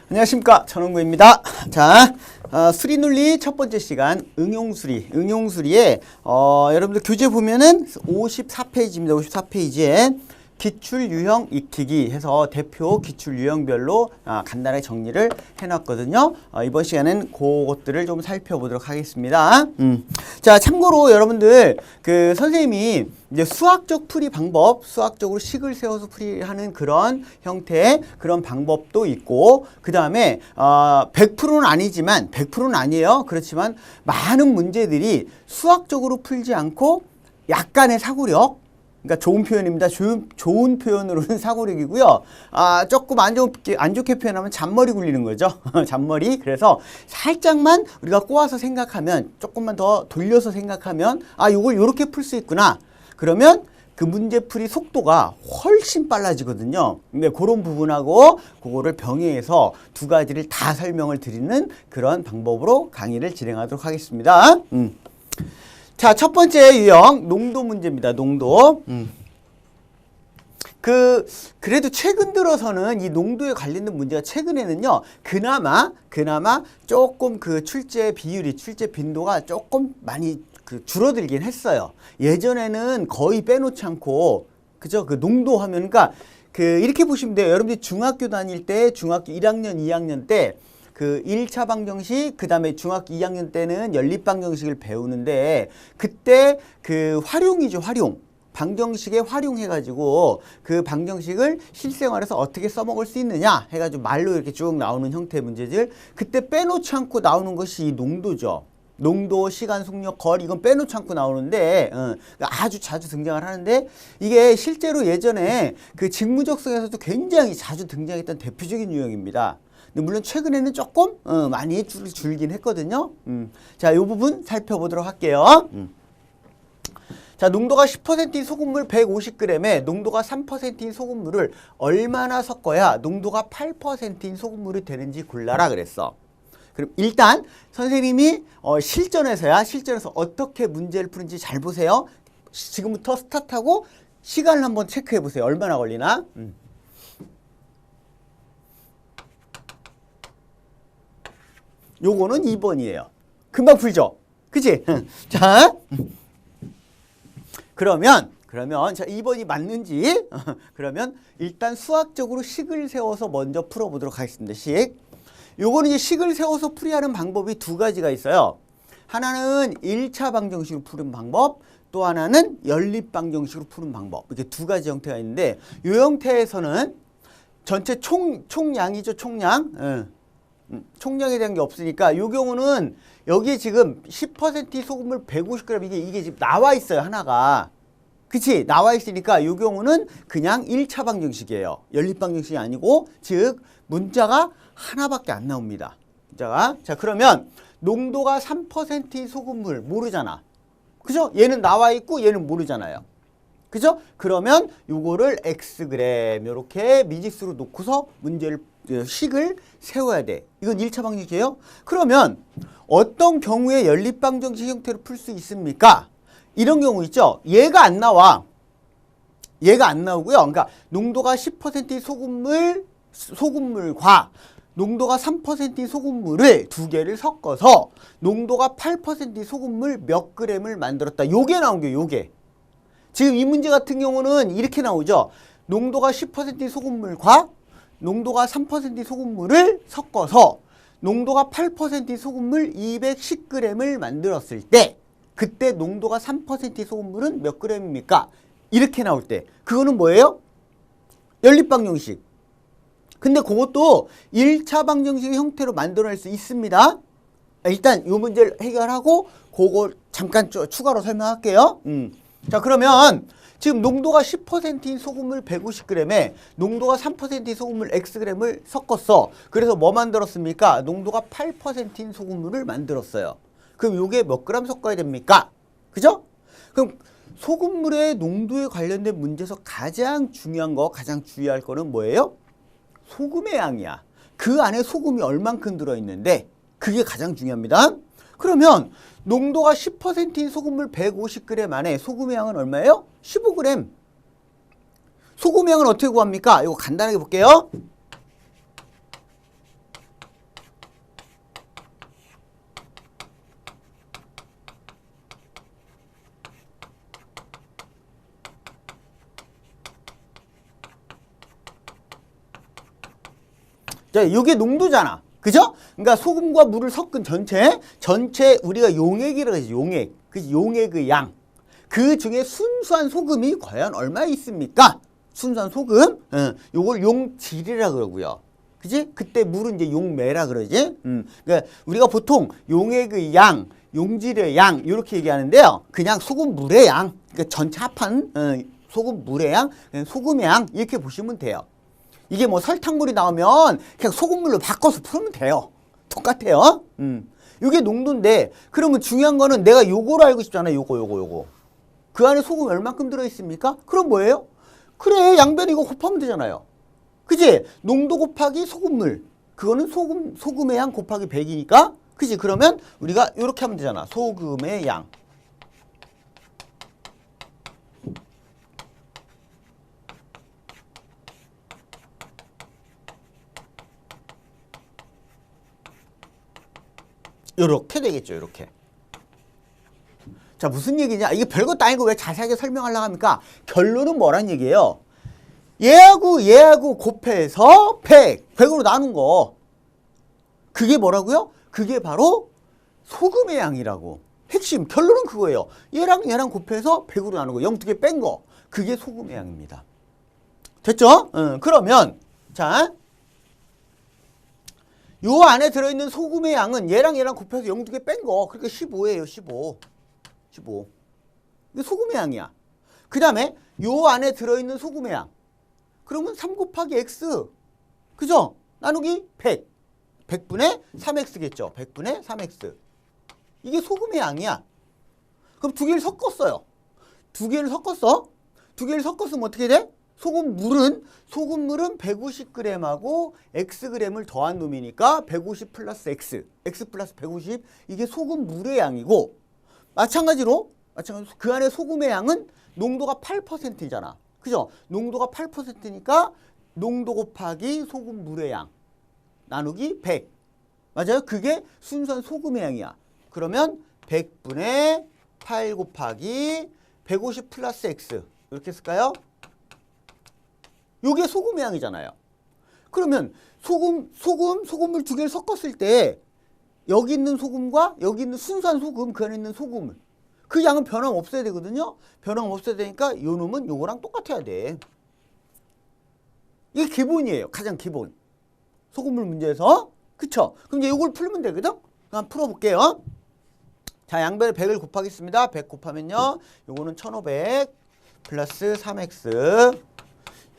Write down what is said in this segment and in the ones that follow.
안녕하십니까, 전원구입니다. 자, 수리논리 첫 번째 시간 응용수리에 여러분들 교재 보면은 54페이지입니다. 54페이지에 기출유형 익히기 해서 대표 기출유형별로 간단하게 정리를 해놨거든요. 이번 시간에는 그것들을 좀 살펴보도록 하겠습니다. 자, 참고로 여러분들 선생님이 이제 수학적 풀이 방법, 수학적으로 식을 세워서 풀이하는 그런 형태의 그런 방법도 있고, 그 다음에 100%는 아니지만 100%는 아니에요. 그렇지만 많은 문제들이 수학적으로 풀지 않고 약간의 사고력, 그러니까 좋은 표현입니다. 좋은 표현으로는 사고력이고요. 조금 안 좋게 표현하면 잔머리 굴리는 거죠. 잔머리. 그래서 살짝만 우리가 꼬아서 생각하면, 조금만 더 돌려서 생각하면, 이걸 이렇게 풀 수 있구나. 그러면 그 문제풀이 속도가 훨씬 빨라지거든요. 근데 그런 부분하고 그거를 병행해서 두 가지를 다 설명을 드리는 그런 방법으로 강의를 진행하도록 하겠습니다. 자, 첫 번째 유형, 농도 문제입니다. 농도. 그래도 최근 들어서는 이 농도에 관련된 문제가 최근에는요, 그나마 조금 출제 비율이, 출제 빈도가 조금 많이 줄어들긴 했어요. 예전에는 거의 빼놓지 않고, 그죠? 농도 하면, 그러니까, 이렇게 보시면 돼요. 여러분들이 중학교 다닐 때, 중학교 1학년, 2학년 때, 1차 방정식, 그 다음에 중학교 2학년 때는 연립 방정식을 배우는데, 그때 활용이죠, 활용. 방정식에 활용해가지고 그 방정식을 실생활에서 어떻게 써먹을 수 있느냐 해가지고 말로 이렇게 쭉 나오는 형태의 문제들, 그때 빼놓지 않고 나오는 것이 이 농도죠. 농도, 시간, 속력, 거리, 이건 빼놓지 않고 나오는데, 아주 자주 등장을 하는데, 이게 실제로 예전에 직무적성에서도 굉장히 자주 등장했던 대표적인 유형입니다. 물론 최근에는 조금 많이 줄긴 했거든요. 자, 이 부분 살펴보도록 할게요. 자, 농도가 10%인 소금물 150g에 농도가 3%인 소금물을 얼마나 섞어야 농도가 8%인 소금물이 되는지 골라라 그랬어. 그럼 일단 선생님이 실전에서 어떻게 문제를 푸는지 잘 보세요. 지금부터 스타트하고 시간을 한번 체크해 보세요. 얼마나 걸리나? 요거는 2번이에요. 금방 풀죠? 그치? 자, 그러면 자, 2번이 맞는지 그러면 일단 수학적으로 식을 세워서 먼저 풀어보도록 하겠습니다. 요거는 이제 식을 세워서 풀이하는 방법이 두 가지가 있어요. 하나는 1차 방정식으로 푸는 방법, 또 하나는 연립 방정식으로 푸는 방법. 이렇게 두 가지 형태가 있는데, 이 형태에서는 전체 총량이죠, 총량. 총량에 대한 게 없으니까, 이 경우는 여기에 지금 10%의 소금물 150g 이게 지금 나와 있어요, 하나가. 그치? 나와 있으니까 이 경우는 그냥 1차 방정식이에요. 연립 방정식이 아니고, 즉 문자가 하나밖에 안 나옵니다. 문자가. 자, 그러면 농도가 3%의 소금물 모르잖아. 그죠? 얘는 나와 있고 얘는 모르잖아요. 그죠? 그러면 요거를 Xg 요렇게 미지수로 놓고서 식을 세워야 돼. 이건 1차 방정식이에요. 그러면 어떤 경우에 연립 방정식 형태로 풀 수 있습니까? 이런 경우 있죠. 얘가 안 나와. 얘가 안 나오고요. 그러니까 농도가 10%의 소금물과 농도가 3%의 소금물을 두 개를 섞어서 농도가 8%의 소금물 몇 g을 만들었다. 요게 나온 게 요게. 지금 이 문제 같은 경우는 이렇게 나오죠. 농도가 10%의 소금물과 농도가 3%의 소금물을 섞어서 농도가 8%의 소금물 210g을 만들었을 때, 그때 농도가 3%의 소금물은 몇 g입니까? 이렇게 나올 때 그거는 뭐예요? 연립 방정식. 근데 그것도 1차 방정식의 형태로 만들어낼 수 있습니다. 일단 이 문제를 해결하고 그거 잠깐 추가로 설명할게요. 자, 그러면 지금 농도가 10%인 소금물 150g에 농도가 3%인 소금물 Xg을 섞었어. 그래서 뭐 만들었습니까? 농도가 8%인 소금물을 만들었어요. 그럼 요게 몇 g 섞어야 됩니까? 그죠? 그럼 소금물의 농도에 관련된 문제에서 가장 중요한 거, 가장 주의할 거는 뭐예요? 소금의 양이야. 그 안에 소금이 얼만큼 들어있는데, 그게 가장 중요합니다. 그러면 농도가 10%인 소금물 150g 안에 소금의 양은 얼마예요? 15g. 소금의 양은 어떻게 구합니까? 이거 간단하게 볼게요. 자, 요게 농도잖아. 그죠? 그러니까 소금과 물을 섞은 전체 우리가 용액이라고 하지, 용액. 그 용액의 양. 그 중에 순수한 소금이 과연 얼마 있습니까? 순수한 소금. 요걸 용질이라 그러고요. 그지? 그때 물은 이제 용매라 그러지. 그러니까 우리가 보통 용액의 양, 용질의 양 이렇게 얘기하는데요. 그냥 소금 물의 양. 그러니까 전체 합한 소금 물의 양, 소금의 양 이렇게 보시면 돼요. 이게 뭐 설탕물이 나오면 그냥 소금물로 바꿔서 풀면 돼요. 똑같아요. 이게 농도인데 그러면 중요한 거는 내가 요거를 알고 싶잖아. 요거. 그 안에 소금 얼마큼 들어있습니까? 그럼 뭐예요? 그래, 양변 이거 곱하면 되잖아요. 그지? 농도 곱하기 소금물. 그거는 소금의 양 곱하기 100이니까. 그지? 그러면 우리가 이렇게 하면 되잖아. 소금의 양. 요렇게 되겠죠. 요렇게. 자, 무슨 얘기냐? 이게 별것도 아니고 왜 자세하게 설명하려고 합니까? 결론은 뭐란 얘기예요? 얘하고 곱해서 100으로 나눈 거. 그게 뭐라고요? 그게 바로 소금의 양이라고. 핵심 결론은 그거예요. 얘랑 곱해서 100으로 나눈 거. 0 두 개 뺀 거. 그게 소금의 양입니다. 됐죠? 그러면 자, 요 안에 들어있는 소금의 양은 얘랑 곱해서 0 두 개 뺀 거. 그러니까 15예요. 15. 이게 소금의 양이야. 그 다음에 요 안에 들어있는 소금의 양. 그러면 3 곱하기 x. 그죠? 나누기 100. 100분의 3x겠죠. 100분의 3x. 이게 소금의 양이야. 그럼 두 개를 섞었어요. 두 개를 섞었으면 어떻게 돼? 소금물은 150g하고 xg을 더한 놈이니까 150 플러스 x. x 플러스 150. 이게 소금물의 양이고 마찬가지로 그 안에 소금의 양은 농도가 8%잖아. 그죠? 농도가 8%니까 농도 곱하기 소금물의 양 나누기 100. 맞아요? 그게 순수한 소금의 양이야. 그러면 100분의 8 곱하기 150 플러스 x. 이렇게 쓸까요? 요게 소금의 양이잖아요. 그러면 소금물 두 개를 섞었을 때 여기 있는 소금과 여기 있는 순수한 소금, 그 안에 있는 소금을 그 양은 변함없어야 되거든요. 변함없어야 되니까 요 놈은 요거랑 똑같아야 돼. 이게 기본이에요. 가장 기본. 소금물 문제에서. 그쵸? 그럼 이제 요걸 풀면 되거든? 한번 풀어볼게요. 자, 양변에 100을 곱하겠습니다. 100 곱하면요. 요거는 1500 플러스 3x.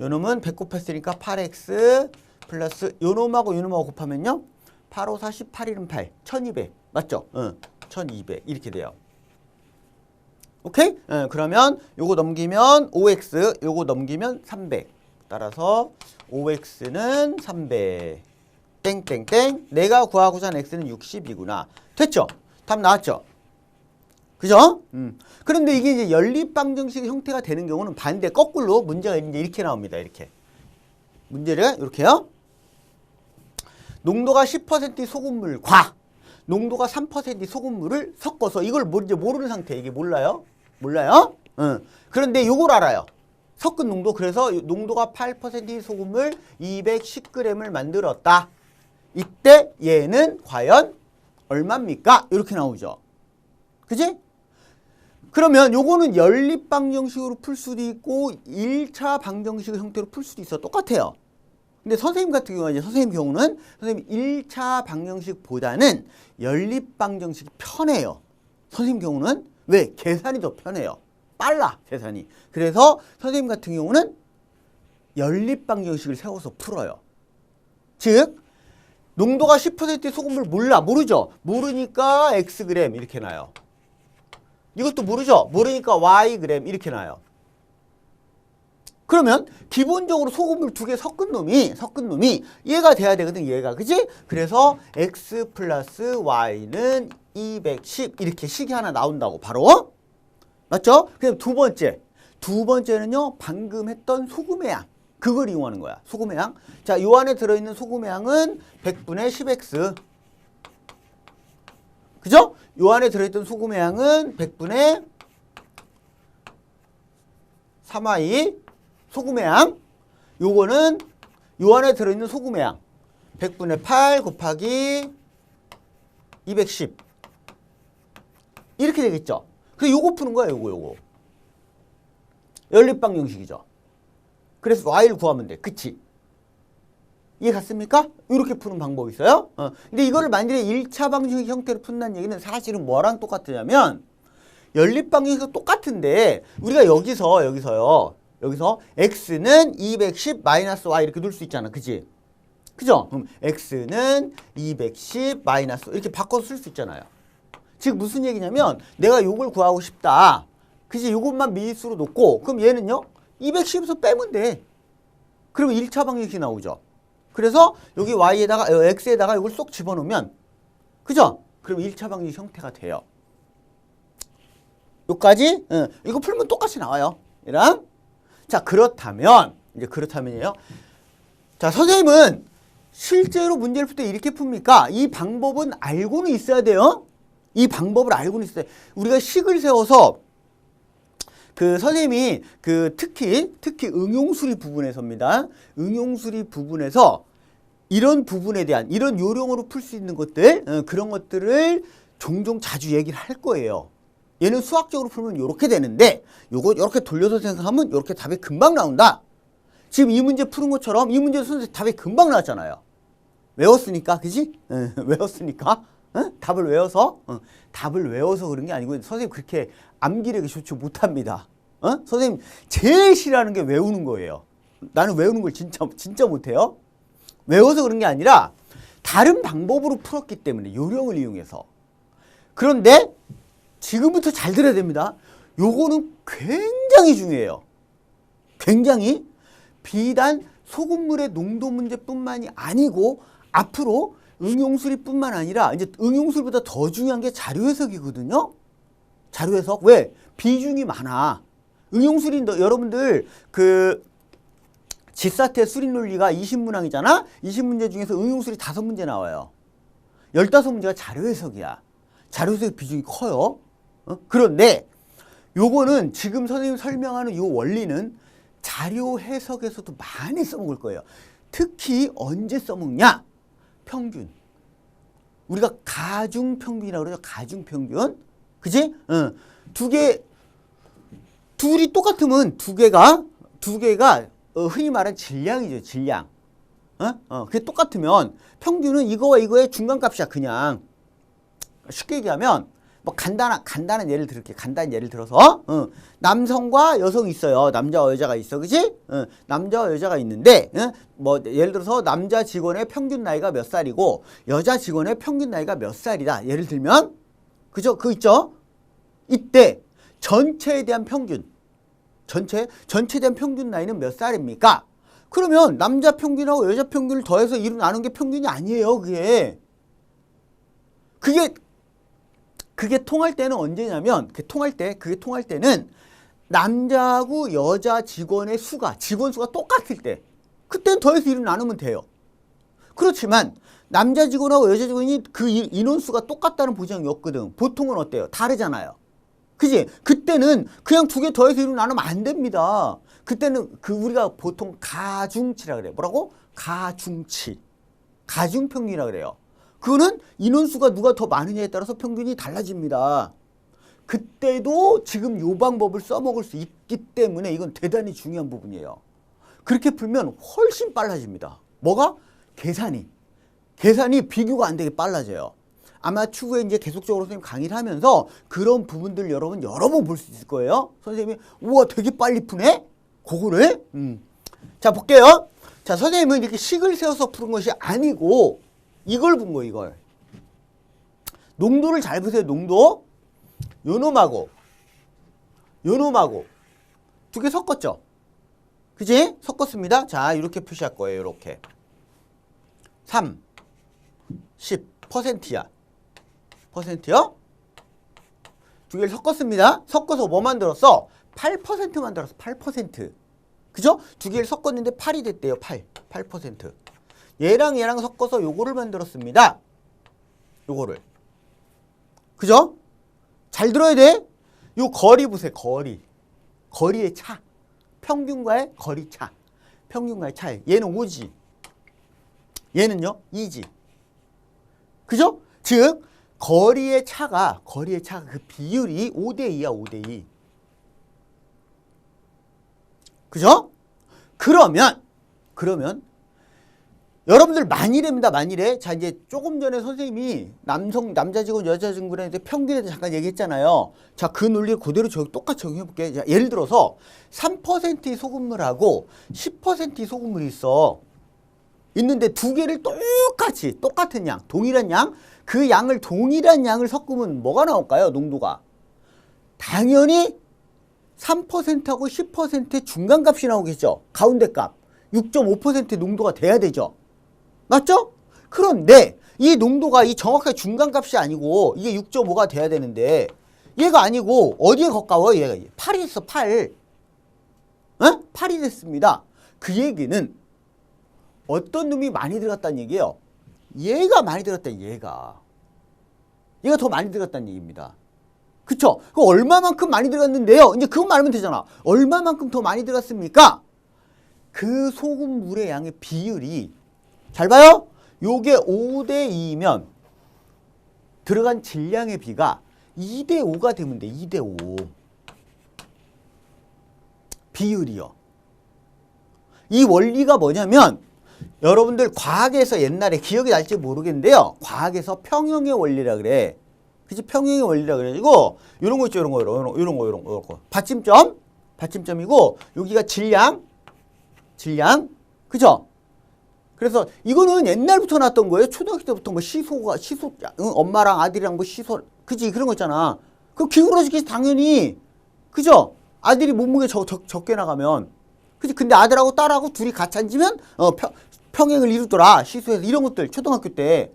요 놈은 100 곱했으니까 8x 플러스 요 놈하고 곱하면요. 8, 5, 40, 8, 1은 8. 1200. 맞죠? 1200. 이렇게 돼요. 오케이? 그러면 요거 넘기면 5x, 요거 넘기면 300. 따라서 5x는 300. 땡땡땡. 내가 구하고자 한 x는 60이구나. 됐죠? 답 나왔죠? 그죠? 그런데 이게 이제 연립방정식 형태가 되는 경우는 반대 거꾸로 문제가 이제 이렇게 나옵니다. 이렇게. 문제를 이렇게요. 농도가 10%의 소금물과 농도가 3%의 소금물을 섞어서 이걸 이제 모르는 상태. 이게 몰라요? 그런데 요걸 알아요. 섞은 농도. 그래서 농도가 8%의 소금을 210g을 만들었다. 이때 얘는 과연 얼마입니까? 이렇게 나오죠. 그지? 그러면 요거는 연립 방정식으로 풀 수도 있고 1차 방정식 형태로 풀 수도 있어. 똑같아요. 근데 선생님 같은 경우는 선생님 1차 방정식보다는 연립 방정식이 편해요. 선생님 경우는 왜? 계산이 더 편해요. 빨라, 계산이. 그래서 선생님 같은 경우는 연립 방정식을 세워서 풀어요. 즉 농도가 10%의 소금물 모르죠? 모르니까 xg 이렇게 나요. 이것도 모르죠? 모르니까 yg 이렇게 나요. 그러면 기본적으로 소금물 두 개 섞은 놈이 얘가 돼야 되거든. 얘가. 그지? 그래서 x 플러스 y는 210 이렇게 식이 하나 나온다고 바로. 맞죠? 그럼 두 번째는요. 방금 했던 소금의 양. 그걸 이용하는 거야. 소금의 양. 자, 요 안에 들어있는 소금의 양은 100분의 10x. 그죠? 요 안에 들어있던 소금의 양은 100분의 3y. 소금의 양. 요거는 요 안에 들어있는 소금의 양. 100분의 8 곱하기 210 이렇게 되겠죠. 그래서 요거 푸는 거야. 요거 연립방 형식이죠. 그래서 y를 구하면 돼. 그치? 이해 갔습니까? 이렇게 푸는 방법이 있어요. 근데 이거를 만약에 1차 방정식 형태로 푼다는 얘기는 사실은 뭐랑 똑같으냐면 연립방정식과 똑같은데 우리가 여기서 x는 210 마이너스 y 이렇게 둘 수 있잖아. 그지? 그죠? 그럼 x는 210 마이너스 이렇게 바꿔서 쓸 수 있잖아요. 즉 무슨 얘기냐면 내가 요걸 구하고 싶다. 그지? 요것만 미수로 놓고 그럼 얘는요 210에서 빼면 돼. 그러면 1차 방정식이 나오죠. 그래서 여기 y에다가 x에다가 이걸 쏙 집어넣으면 그죠? 그럼 1차 방정식 형태가 돼요. 요까지 이거 풀면 똑같이 나와요. 얘랑 자 그렇다면이에요. 자 선생님은 실제로 문제를 풀 때 이렇게 풉니까? 이 방법은 알고는 있어야 돼요. 이 방법을 알고는 있어야 돼. 우리가 식을 세워서 그 선생님이 그 특히 응용수리 부분에서입니다. 응용수리 부분에서 이런 부분에 대한 이런 요령으로 풀 수 있는 것들 그런 것들을 종종 자주 얘기를 할 거예요. 얘는 수학적으로 풀면 이렇게 되는데 요거 이렇게 돌려서 생각하면 이렇게 답이 금방 나온다. 지금 이 문제 푸는 것처럼 이 문제도 선생님 답이 금방 나왔잖아요. 외웠으니까 그지? 외웠으니까 답을 외워서 답을 외워서 그런 게 아니고 선생님 그렇게 암기력이 좋지 못합니다. 선생님 제일 싫어하는 게 외우는 거예요. 나는 외우는 걸 진짜 못해요. 외워서 그런 게 아니라 다른 방법으로 풀었기 때문에 요령을 이용해서. 그런데 지금부터 잘 들어야 됩니다. 요거는 굉장히 중요해요. 굉장히 비단 소금물의 농도 문제뿐만이 아니고 앞으로 응용수리뿐만 아니라 이제 응용수리보다 더 중요한 게 자료해석이거든요. 자료해석 왜? 비중이 많아. 응용수리 여러분들 그 지사태 수리 논리가 20문항이잖아. 20문제 중에서 응용수리 5문제 나와요. 15문제가 자료해석이야. 자료해석 비중이 커요. 그런데 요거는 지금 선생님이 설명하는 요 원리는 자료해석에서도 많이 써먹을 거예요. 특히 언제 써먹냐? 평균. 우리가 가중평균이라고 그러죠. 가중평균. 그지? 둘이 똑같으면 두 개가 흔히 말하는 질량이죠. 질량. 그게 똑같으면 평균은 이거와 이거의 중간값이야. 그냥 쉽게 얘기하면 뭐 간단한 예를 들을게. 간단한 예를 들어서 남성과 여성이 있어요. 남자와 여자가 있어. 그지? 남자와 여자가 있는데 뭐 예를 들어서 남자 직원의 평균 나이가 몇 살이고 여자 직원의 평균 나이가 몇 살이다. 예를 들면 그죠? 그거 있죠? 이때 전체에 대한 평균 전체에 대한 평균 나이는 몇 살입니까? 그러면 남자 평균하고 여자 평균을 더해서 2로 나눈 게 평균이 아니에요. 그게 통할 때는 언제냐면 그게 통할 때는 남자하고 여자 직원의 수가 직원 수가 똑같을 때 그때는 더해서 2로 나누면 돼요. 그렇지만 남자 직원하고 여자 직원이 그 인원수가 똑같다는 보장이 없거든. 보통은 어때요? 다르잖아요. 그지? 그때는 그냥 2개 더해서 2로 나누면 안 됩니다. 그때는 우리가 보통 가중치라 그래요. 뭐라고? 가중치. 가중평균이라 그래요. 그거는 인원수가 누가 더 많으냐에 따라서 평균이 달라집니다. 그때도 지금 요 방법을 써먹을 수 있기 때문에 이건 대단히 중요한 부분이에요. 그렇게 풀면 훨씬 빨라집니다. 뭐가? 계산이 비교가 안 되게 빨라져요. 아마 추후에 이제 계속적으로 선생님 강의를 하면서 그런 부분들 여러분 여러 번 볼 수 있을 거예요. 선생님이 우와 되게 빨리 푸네? 그거를 자 볼게요. 자 선생님은 이렇게 식을 세워서 푸는 것이 아니고 이걸 본 거예요. 이걸 농도를 잘 보세요. 농도 요놈하고 두 개 섞었죠. 그지? 섞었습니다. 자 이렇게 표시할 거예요. 이렇게 3, 10%야. 퍼센트요? 두 개를 섞었습니다. 섞어서 뭐 만들었어? 8% 만들었어. 8%. 그죠? 두 개를 섞었는데 8이 됐대요. 8%. 얘랑 섞어서 요거를 만들었습니다. 요거를. 그죠? 잘 들어야 돼. 요 거리 보세요. 거리의 차. 평균과의 거리 차. 평균과의 차이. 얘는 5지. 얘는요 2지. 그죠? 즉 거리의 차가 그 비율이 5대2야 5대2. 그죠? 그러면 여러분들 만일입니다. 만일에 자 이제 조금 전에 선생님이 남자 직원 여자 직원에 대해 평균에 대해 잠깐 얘기했잖아요. 자 그 논리 그대로 똑같이 적용해 볼게요. 자, 예를 들어서 3%의 소금물하고 10%의 소금물이 있는데 두 개를 똑같은 양, 동일한 양, 그 양을 동일한 양을 섞으면 뭐가 나올까요? 농도가 당연히 3%하고 10%의 중간값이 나오겠죠. 가운데 값 6.5%의 농도가 돼야 되죠. 맞죠? 그런데 이 농도가 이 정확하게 중간값이 아니고 이게 6.5가 돼야 되는데 얘가 아니고 어디에 가까워요? 얘가 8이 됐어. 8. 어? 8이 됐습니다. 그 얘기는 어떤 놈이 많이 들어갔다는 얘기예요? 얘가 많이 들어갔다. 얘가 더 많이 들어갔다는 얘기입니다. 그쵸? 그 얼마만큼 많이 들어갔는데요. 이제 그것만 알면 되잖아. 얼마만큼 더 많이 들어갔습니까? 그 소금물의 양의 비율이 잘 봐요. 요게 5대2면 들어간 질량의 비가 2대5가 되면 돼. 2대5. 비율이요. 이 원리가 뭐냐면 여러분들 과학에서 옛날에 기억이 날지 모르겠는데요. 과학에서 평형의 원리라 그래. 그치? 평형의 원리라 그래가지고 요런 거 있죠. 요런 거. 받침점이고 여기가 질량. 그죠? 그래서 이거는 옛날부터 나왔던 거예요. 초등학교 때부터 뭐 시소, 엄마랑 아들이랑 뭐 시소, 그치? 그런 거 있잖아. 그 기울어지기 당연히, 그죠? 아들이 몸무게 적게 나가면, 그치? 근데 아들하고 딸하고 둘이 같이 앉으면, 평행을 이루더라. 시소에서 이런 것들, 초등학교 때.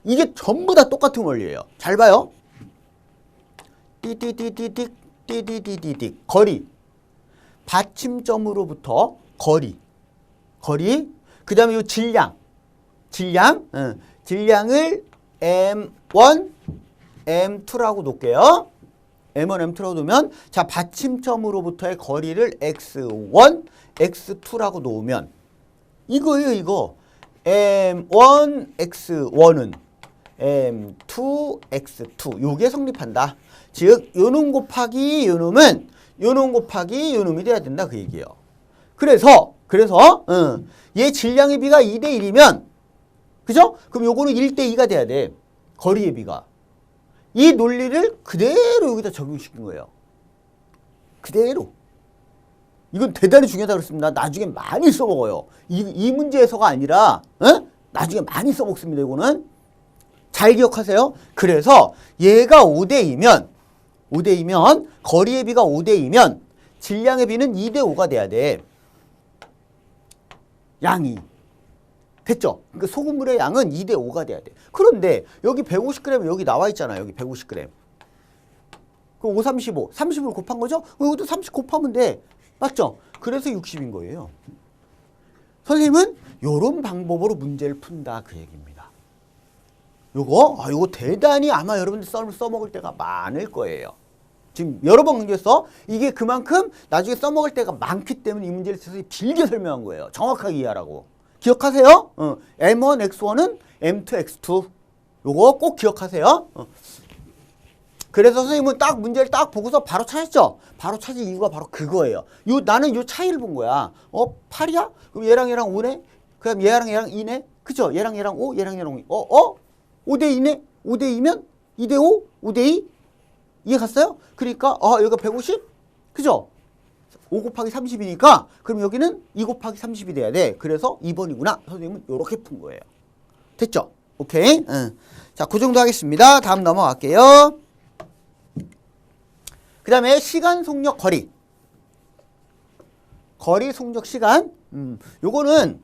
이게 전부 다 똑같은 원리예요. 잘 봐요. 띠띠띠띠띠, 거리. 받침점으로부터 거리. 그 다음에 이 질량을 M1, M2라고 놓을게요. M1, M2라고 놓으면, 자, 받침점으로부터의 거리를 X1, X2라고 놓으면, 이거예요, 이거. M1, X1은 M2, X2. 요게 성립한다. 즉, 요놈 곱하기 요놈은, 요놈 곱하기 요놈이 돼야 된다. 그 얘기예요. 그래서 얘 질량의 비가 2대1이면 그죠? 그럼 요거는 1대2가 돼야 돼. 거리의 비가. 이 논리를 그대로 여기다 적용시킨 거예요. 그대로. 이건 대단히 중요하다고 그랬습니다. 나중에 많이 써먹어요. 이 문제에서가 아니라 나중에 많이 써먹습니다. 이거는. 잘 기억하세요. 그래서 얘가 5대2면 거리의 비가 5대2면 질량의 비는 2대5가 돼야 돼. 양이. 됐죠? 그러니까 소금물의 양은 2대5가 돼야 돼. 그런데 여기 150g 여기 나와 있잖아요. 여기 150g. 그 5, 35. 30을 곱한 거죠? 이것도 30 곱하면 돼. 맞죠? 그래서 60인 거예요. 선생님은 이런 방법으로 문제를 푼다. 그 얘기입니다. 요거 대단히 아마 여러분들 써먹을 때가 많을 거예요. 지금 여러 번 강조했어. 이게 그만큼 나중에 써먹을 때가 많기 때문에 이 문제를 선생님이 길게 설명한 거예요. 정확하게 이해하라고. 기억하세요? M1, X1은 M2, X2. 요거 꼭 기억하세요. 그래서 선생님은 딱 문제를 딱 보고서 바로 찾았죠? 바로 찾은 이유가 바로 그거예요. 나는 요 차이를 본 거야. 8이야? 그럼 얘랑 5네? 그럼 얘랑 2네? 그죠? 얘랑 5, 얘랑 5. 5대2네? 5대2면 2대5? 5대2? 이해 갔어요? 그러니까 여기가 150? 그죠? 5 곱하기 30이니까 그럼 여기는 2 곱하기 30이 돼야 돼. 그래서 2번이구나. 선생님은 이렇게 푼 거예요. 됐죠? 오케이. 자, 그 정도 하겠습니다. 다음 넘어갈게요. 그 다음에 시간, 속력, 거리. 거리, 속력, 시간. 요거는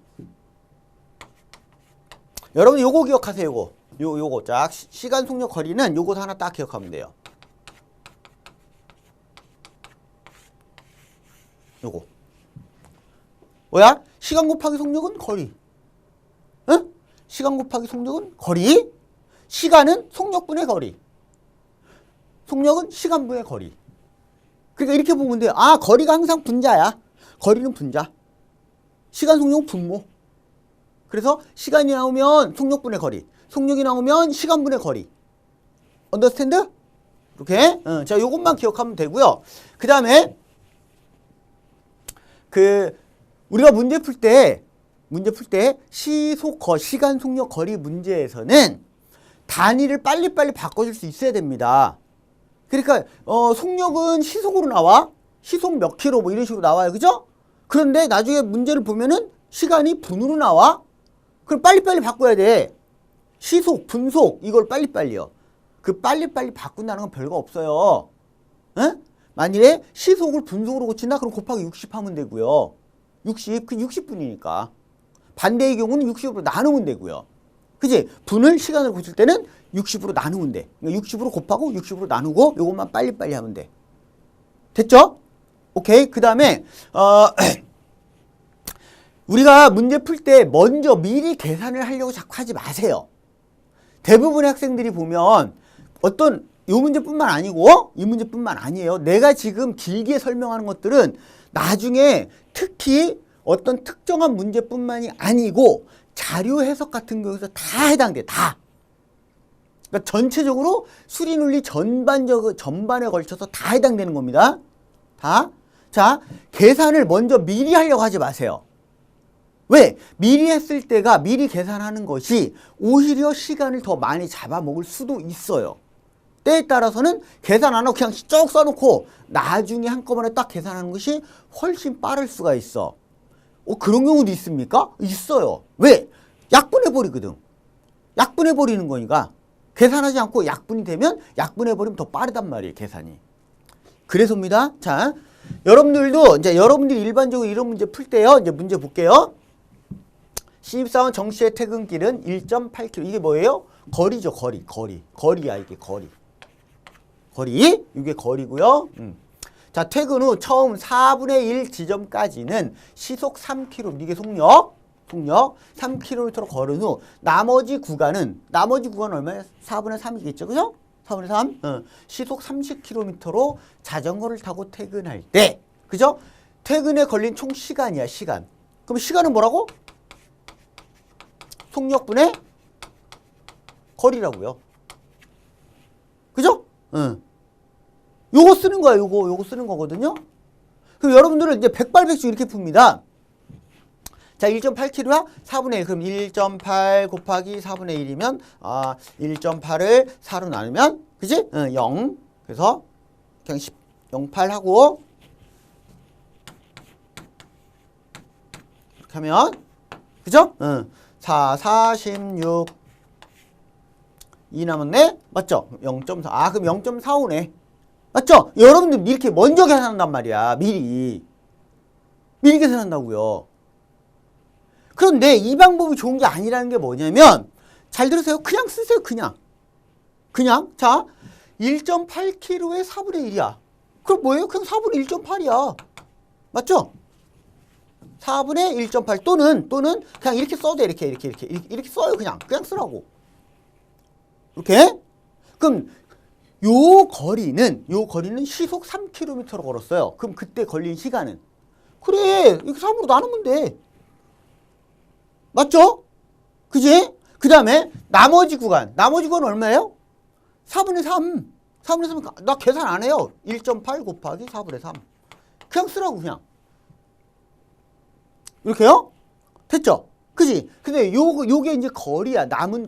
여러분 요거 기억하세요. 요거. 자, 시간, 속력, 거리는 요거 하나 딱 기억하면 돼요. 요거. 뭐야? 시간 곱하기 속력은 거리. 응? 시간 곱하기 속력은 거리. 시간은 속력분의 거리. 속력은 시간분의 거리. 그러니까 이렇게 보면 돼요. 거리가 항상 분자야. 거리는 분자. 시간 속력은 분모. 그래서 시간이 나오면 속력분의 거리, 속력이 나오면 시간분의 거리. 언더스탠드? 이렇게. 자, 요것만 기억하면 되고요. 그 다음에 우리가 문제 풀 때 시간, 속력, 거리 문제에서는 단위를 빨리빨리 바꿔줄 수 있어야 됩니다. 그러니까 속력은 시속으로 나와. 시속 몇 킬로 뭐 이런 식으로 나와요. 그죠? 그런데 나중에 문제를 보면은 시간이 분으로 나와. 그럼 빨리빨리 바꿔야 돼. 시속, 분속 이걸 빨리빨리요. 그 빨리빨리 바꾼다는 건 별거 없어요. 에? 만일에 시속을 분속으로 고친다? 그럼 곱하기 60 하면 되고요. 60, 그 60분이니까. 반대의 경우는 60으로 나누면 되고요. 그지? 분을 시간을 고칠 때는 60으로 나누면 돼. 그러니까 60으로 곱하고 60으로 나누고 요것만 빨리빨리 하면 돼. 됐죠? 오케이. 그 다음에 우리가 문제 풀 때 먼저 미리 계산을 하려고 자꾸 하지 마세요. 대부분의 학생들이 보면 요 문제뿐만 아니고 이 문제뿐만 아니에요. 내가 지금 길게 설명하는 것들은 나중에 특히 어떤 특정한 문제뿐만이 아니고 자료 해석 같은 경우에서 다 해당돼. 다. 그러니까 전체적으로 수리논리 전반에 걸쳐서 다 해당되는 겁니다. 다. 자, 계산을 먼저 미리 하려고 하지 마세요. 왜? 미리 했을 때가 미리 계산하는 것이 오히려 시간을 더 많이 잡아먹을 수도 있어요. 때에 따라서는 계산 안 하고 그냥 쭉 써놓고 나중에 한꺼번에 딱 계산하는 것이 훨씬 빠를 수가 있어. 그런 경우도 있습니까? 있어요. 왜? 약분해버리거든. 약분해버리는 거니까 계산하지 않고 약분이 되면 약분해버리면 더 빠르단 말이에요. 계산이. 그래서입니다. 자, 여러분들이 일반적으로 이런 문제 풀 때요. 이제 문제 볼게요. 신입사원 정시의 퇴근길은 1.8km. 이게 뭐예요? 거리죠. 거리야 이게 거리. 이게 거리고요. 자, 퇴근 후 처음 4분의 1 지점까지는 시속 3km. 이게 속력 3km로 걸은 후 나머지 구간은 얼마예요? 4분의 3이겠죠. 그죠? 4분의 3. 시속 30km로 자전거를 타고 퇴근할 때. 그죠? 퇴근에 걸린 총 시간이야, 시간. 그럼 시간은 뭐라고? 속력분의 거리라고요. 그죠? 요거 쓰는 거야, 요거 쓰는 거거든요. 그럼 여러분들은 이제 백발백중 이렇게 풉니다. 자, 1.8km야? 4분의 1. 그럼 1.8 곱하기 4분의 1이면, 1.8을 4로 나누면, 그지? 0. 그래서, 그냥 0.8 하고, 이렇게 하면, 그죠? 46. 2 남았네? 맞죠? 0.4. 그럼 0.45네. 맞죠? 여러분들 이렇게 먼저 계산한단 말이야. 미리 계산한다고요. 그런데 이 방법이 좋은 게 아니라는 게 뭐냐면, 잘 들으세요. 그냥 쓰세요. 그냥. 자, 1.8km의 4분의 1이야. 그럼 뭐예요? 그냥 4분의 1.8이야. 맞죠? 4분의 1.8 또는 그냥 이렇게 써도 돼. 이렇게 써요. 그냥 쓰라고. 이렇게. 그럼 요 거리는 시속 3km로 걸었어요. 그럼 그때 걸린 시간은? 그래, 이렇게 3으로 나누면 돼. 맞죠? 그지? 그 다음에 나머지 구간 얼마예요? 4분의 3. 4분의 3, 나 계산 안 해요. 1.8 곱하기 4분의 3. 그냥 쓰라고, 그냥. 이렇게요? 됐죠? 그지? 근데 요게 이제 거리야. 남은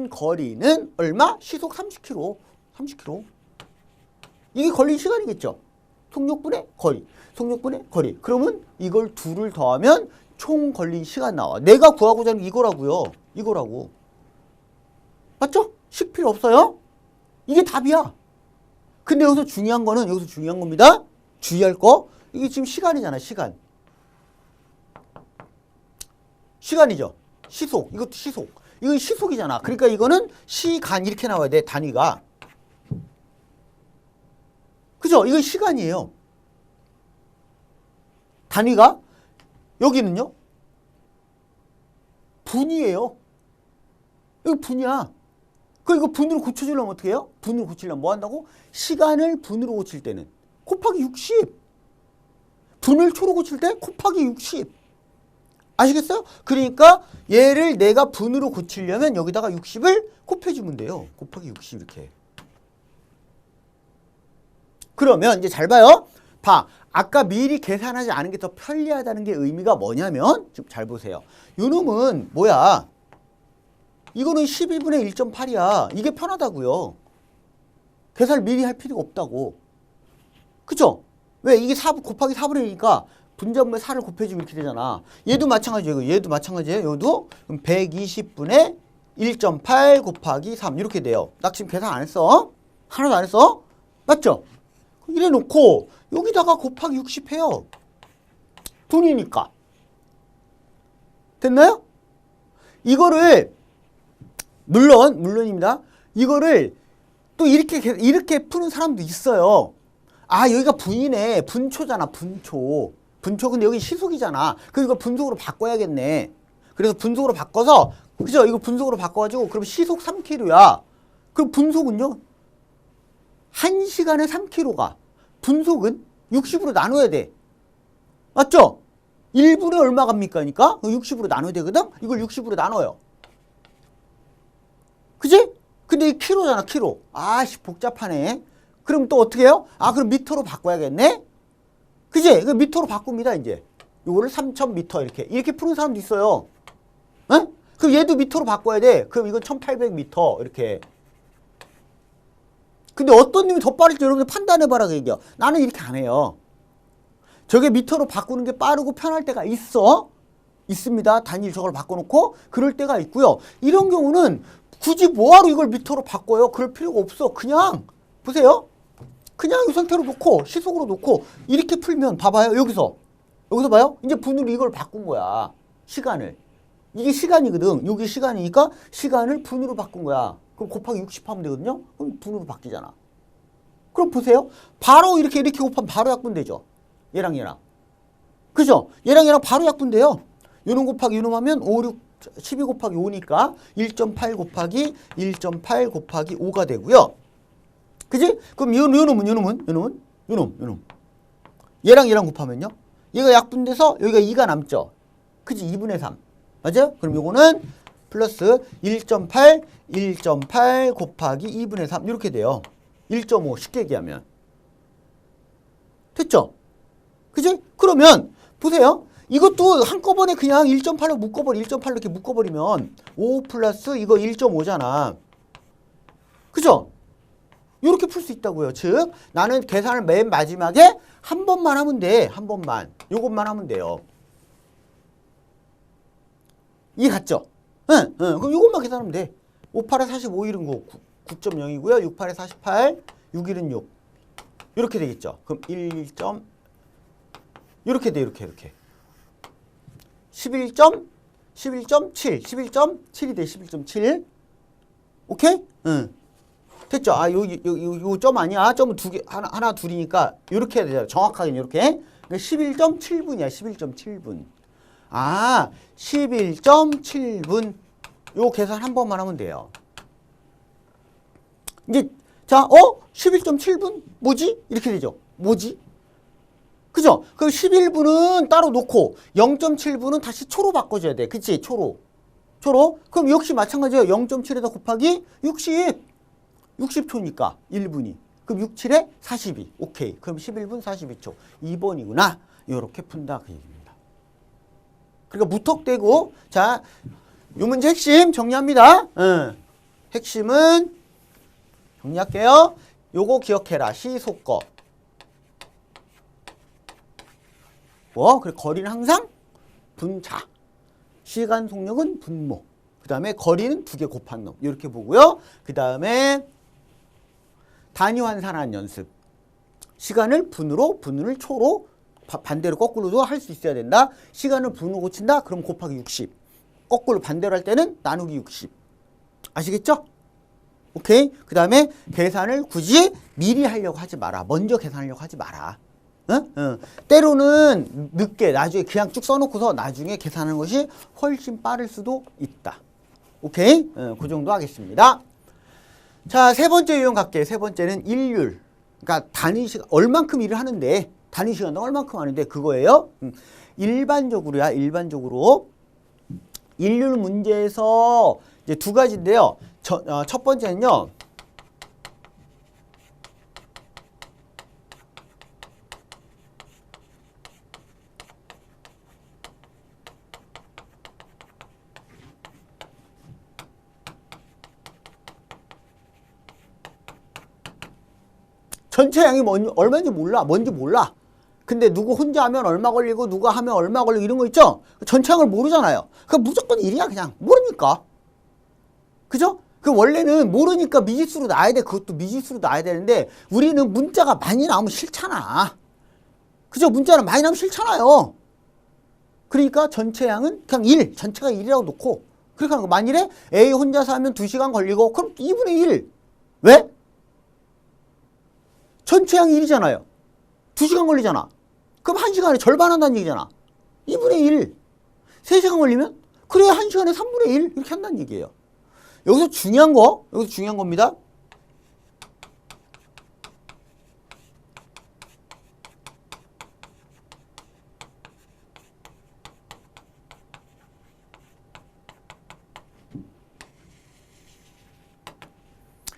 거리는 얼마? 시속 30km. 이게 걸린 시간이겠죠? 속력분의 거리. 그러면 이걸 둘을 더하면 총 걸린 시간 나와. 내가 구하고자 하는 이거라고. 맞죠? 식 필요 없어요? 이게 답이야. 근데 여기서 중요한 겁니다. 주의할 거. 이게 지금 시간이잖아, 시간. 시간이죠. 시속. 이것도 시속. 이건 시속이잖아. 그러니까 이거는 시간 이렇게 나와야 돼. 단위가. 그죠? 이건 시간이에요. 단위가. 여기는요. 분이에요. 이거 분이야. 이거 분으로 고쳐주려면 어떻게 해요? 분으로 고치려면 뭐 한다고? 시간을 분으로 고칠 때는 곱하기 60. 분을 초로 고칠 때 곱하기 60. 아시겠어요? 그러니까 얘를 내가 분으로 고치려면 여기다가 60을 곱해주면 돼요. 곱하기 60 이렇게. 그러면 이제 잘 봐요. 봐. 아까 미리 계산하지 않은 게 더 편리하다는 게 의미가 뭐냐면 좀 잘 보세요. 요 놈은 뭐야? 이거는 12분의 1.8이야. 이게 편하다고요. 계산을 미리 할 필요가 없다고. 그쵸? 왜? 이게 4 곱하기 4분의 1이니까 분자분의 4를 곱해주면 이렇게 되잖아. 얘도 마찬가지예요. 얘도 마찬가지예요. 얘도 120분의 1.8 곱하기 3 이렇게 돼요. 나 지금 계산 안 했어. 하나도 안 했어. 맞죠? 이래 놓고 여기다가 곱하기 60 해요. 분이니까. 됐나요? 이거를 물론입니다. 이거를 또 이렇게 푸는 사람도 있어요. 아, 여기가 분이네. 분초잖아, 분초. 분초, 근데 여기 시속이잖아. 그럼 이걸 분속으로 바꿔야겠네. 그래서 분속으로 바꿔서, 그죠? 이거 분속으로 바꿔가지고, 그럼 시속 3km야. 그럼 분속은요? 1시간에 3km가. 분속은 60으로 나눠야 돼. 맞죠? 1분에 얼마 갑니까? 그러니까 60으로 나눠야 되거든? 이걸 60으로 나눠요. 그지? 근데 이 킬로잖아, 킬로. 아씨, 복잡하네. 그럼 또 어떻게 해요? 아, 그럼 미터로 바꿔야겠네? 그지? 그 미터로 바꿉니다, 이제. 요거를 3000m 이렇게 푸는 사람도 있어요. 에? 그럼 얘도 미터로 바꿔야 돼. 그럼 이건 1800m, 이렇게. 근데 어떤 놈이 더 빠를지 여러분들 판단해봐라, 그 얘기야. 나는 이렇게 안 해요. 저게 미터로 바꾸는 게 빠르고 편할 때가 있습니다. 단위를 저걸 바꿔놓고 그럴 때가 있고요. 이런 경우는 굳이 뭐하러 이걸 미터로 바꿔요? 그럴 필요가 없어. 그냥 보세요. 그냥 이 상태로 놓고 시속으로 놓고 이렇게 풀면 봐봐요. 여기서 봐요. 이제 분으로 이걸 바꾼 거야. 시간을. 이게 시간이거든. 여기 시간이니까 시간을 분으로 바꾼 거야. 그럼 곱하기 60 하면 되거든요. 그럼 분으로 바뀌잖아. 그럼 보세요. 바로 이렇게 곱하면 바로 약분되죠. 얘랑 그죠? 얘랑 바로 약분돼요. 요놈 곱하기 요놈 하면 12 곱하기 5니까 1.8 곱하기 1.8 곱하기 5가 되고요. 그지? 그럼 요놈은 얘랑 곱하면요. 얘가 약분돼서 여기가 2가 남죠. 그지? 2분의 3. 맞아요? 그럼 요거는 플러스 1.8 곱하기 2분의 3 이렇게 돼요. 1.5 쉽게 얘기하면. 됐죠? 그지? 그러면 보세요. 이것도 한꺼번에 그냥 1.8로 1.8로 이렇게 묶어버리면 5 플러스 이거 1.5잖아. 그죠? 이렇게 풀 수 있다고요. 즉 나는 계산을 맨 마지막에 한 번만 하면 돼. 한 번만. 요것만 하면 돼요. 이해 갔죠? 응. 그럼 요것만 계산하면 돼. 5, 8에 45, 1은 9. 9.0이고요. 6, 8에 48, 6, 1은 6. 이렇게 되겠죠. 그럼 1점 이렇게 돼. 이렇게. 11.7. 11.7이 돼. 11.7. 오케이? 응. 됐죠? 아, 요 점 아니야. 점은 두 개, 하나, 둘이니까 이렇게 해야 되잖아. 정확하게 이렇게. 11.7분이야. 11.7분. 아, 11.7분. 요 계산 한 번만 하면 돼요. 이제, 자, 11.7분? 뭐지? 이렇게 되죠. 뭐지? 그죠? 그럼 11분은 따로 놓고 0.7분은 다시 초로 바꿔줘야 돼. 그치? 초로. 그럼 역시 마찬가지예요. 0.7에다 곱하기 60초니까 1분이. 그럼 6, 7에 42. 오케이. 그럼 11분 42초. 2번이구나. 이렇게 푼다. 그 얘기입니다. 그러니까 무턱대고 자, 요 문제 핵심 정리합니다. 핵심은 정리할게요. 요거 기억해라. 시속거. 그래 거리는 항상 분자. 시간 속력은 분모. 그 다음에 거리는 2개 곱한 놈. 이렇게 보고요. 그 다음에 단위 환산하는 연습. 시간을 분으로, 분을 초로, 반대로 거꾸로도 할 수 있어야 된다. 시간을 분으로 고친다? 그럼 곱하기 60. 거꾸로 반대로 할 때는 나누기 60. 아시겠죠? 오케이? 그 다음에 계산을 굳이 미리 하려고 하지 마라. 먼저 계산하려고 하지 마라. 때로는 늦게 나중에 그냥 쭉 써놓고서 나중에 계산하는 것이 훨씬 빠를 수도 있다. 오케이? 그 정도 하겠습니다. 자, 세 번째 유형 갈게요. 세 번째는 일률. 그러니까 단위 시간 얼만큼 일을 하는데 단위 시간당 얼만큼 하는데 그거예요. 일반적으로야, 일반적으로. 일률 문제에서 이제 두 가지인데요. 첫 번째는요. 전체 양이 얼마인지 몰라. 뭔지 몰라. 근데 누구 혼자 하면 얼마 걸리고 누가 하면 얼마 걸리고 이런 거 있죠? 전체 양을 모르잖아요. 그럼 무조건 1이야 그냥. 모르니까. 그죠? 그 원래는 모르니까 미지수로 놔야 돼. 그것도 미지수로 놔야 되는데 우리는 문자가 많이 나오면 싫잖아. 그죠? 문자는 많이 나오면 싫잖아요. 그러니까 전체 양은 그냥 1. 전체가 1이라고 놓고 그렇게 하는 거. 만일에 A 혼자서 하면 2시간 걸리고 그럼 2분의 1. 왜? 전체 양이 1이잖아요. 2시간 걸리잖아. 그럼 1시간에 절반 한다는 얘기잖아. 2분의 1. 3시간 걸리면? 그래 1시간에 3분의 1 이렇게 한다는 얘기예요. 여기서 중요한 겁니다.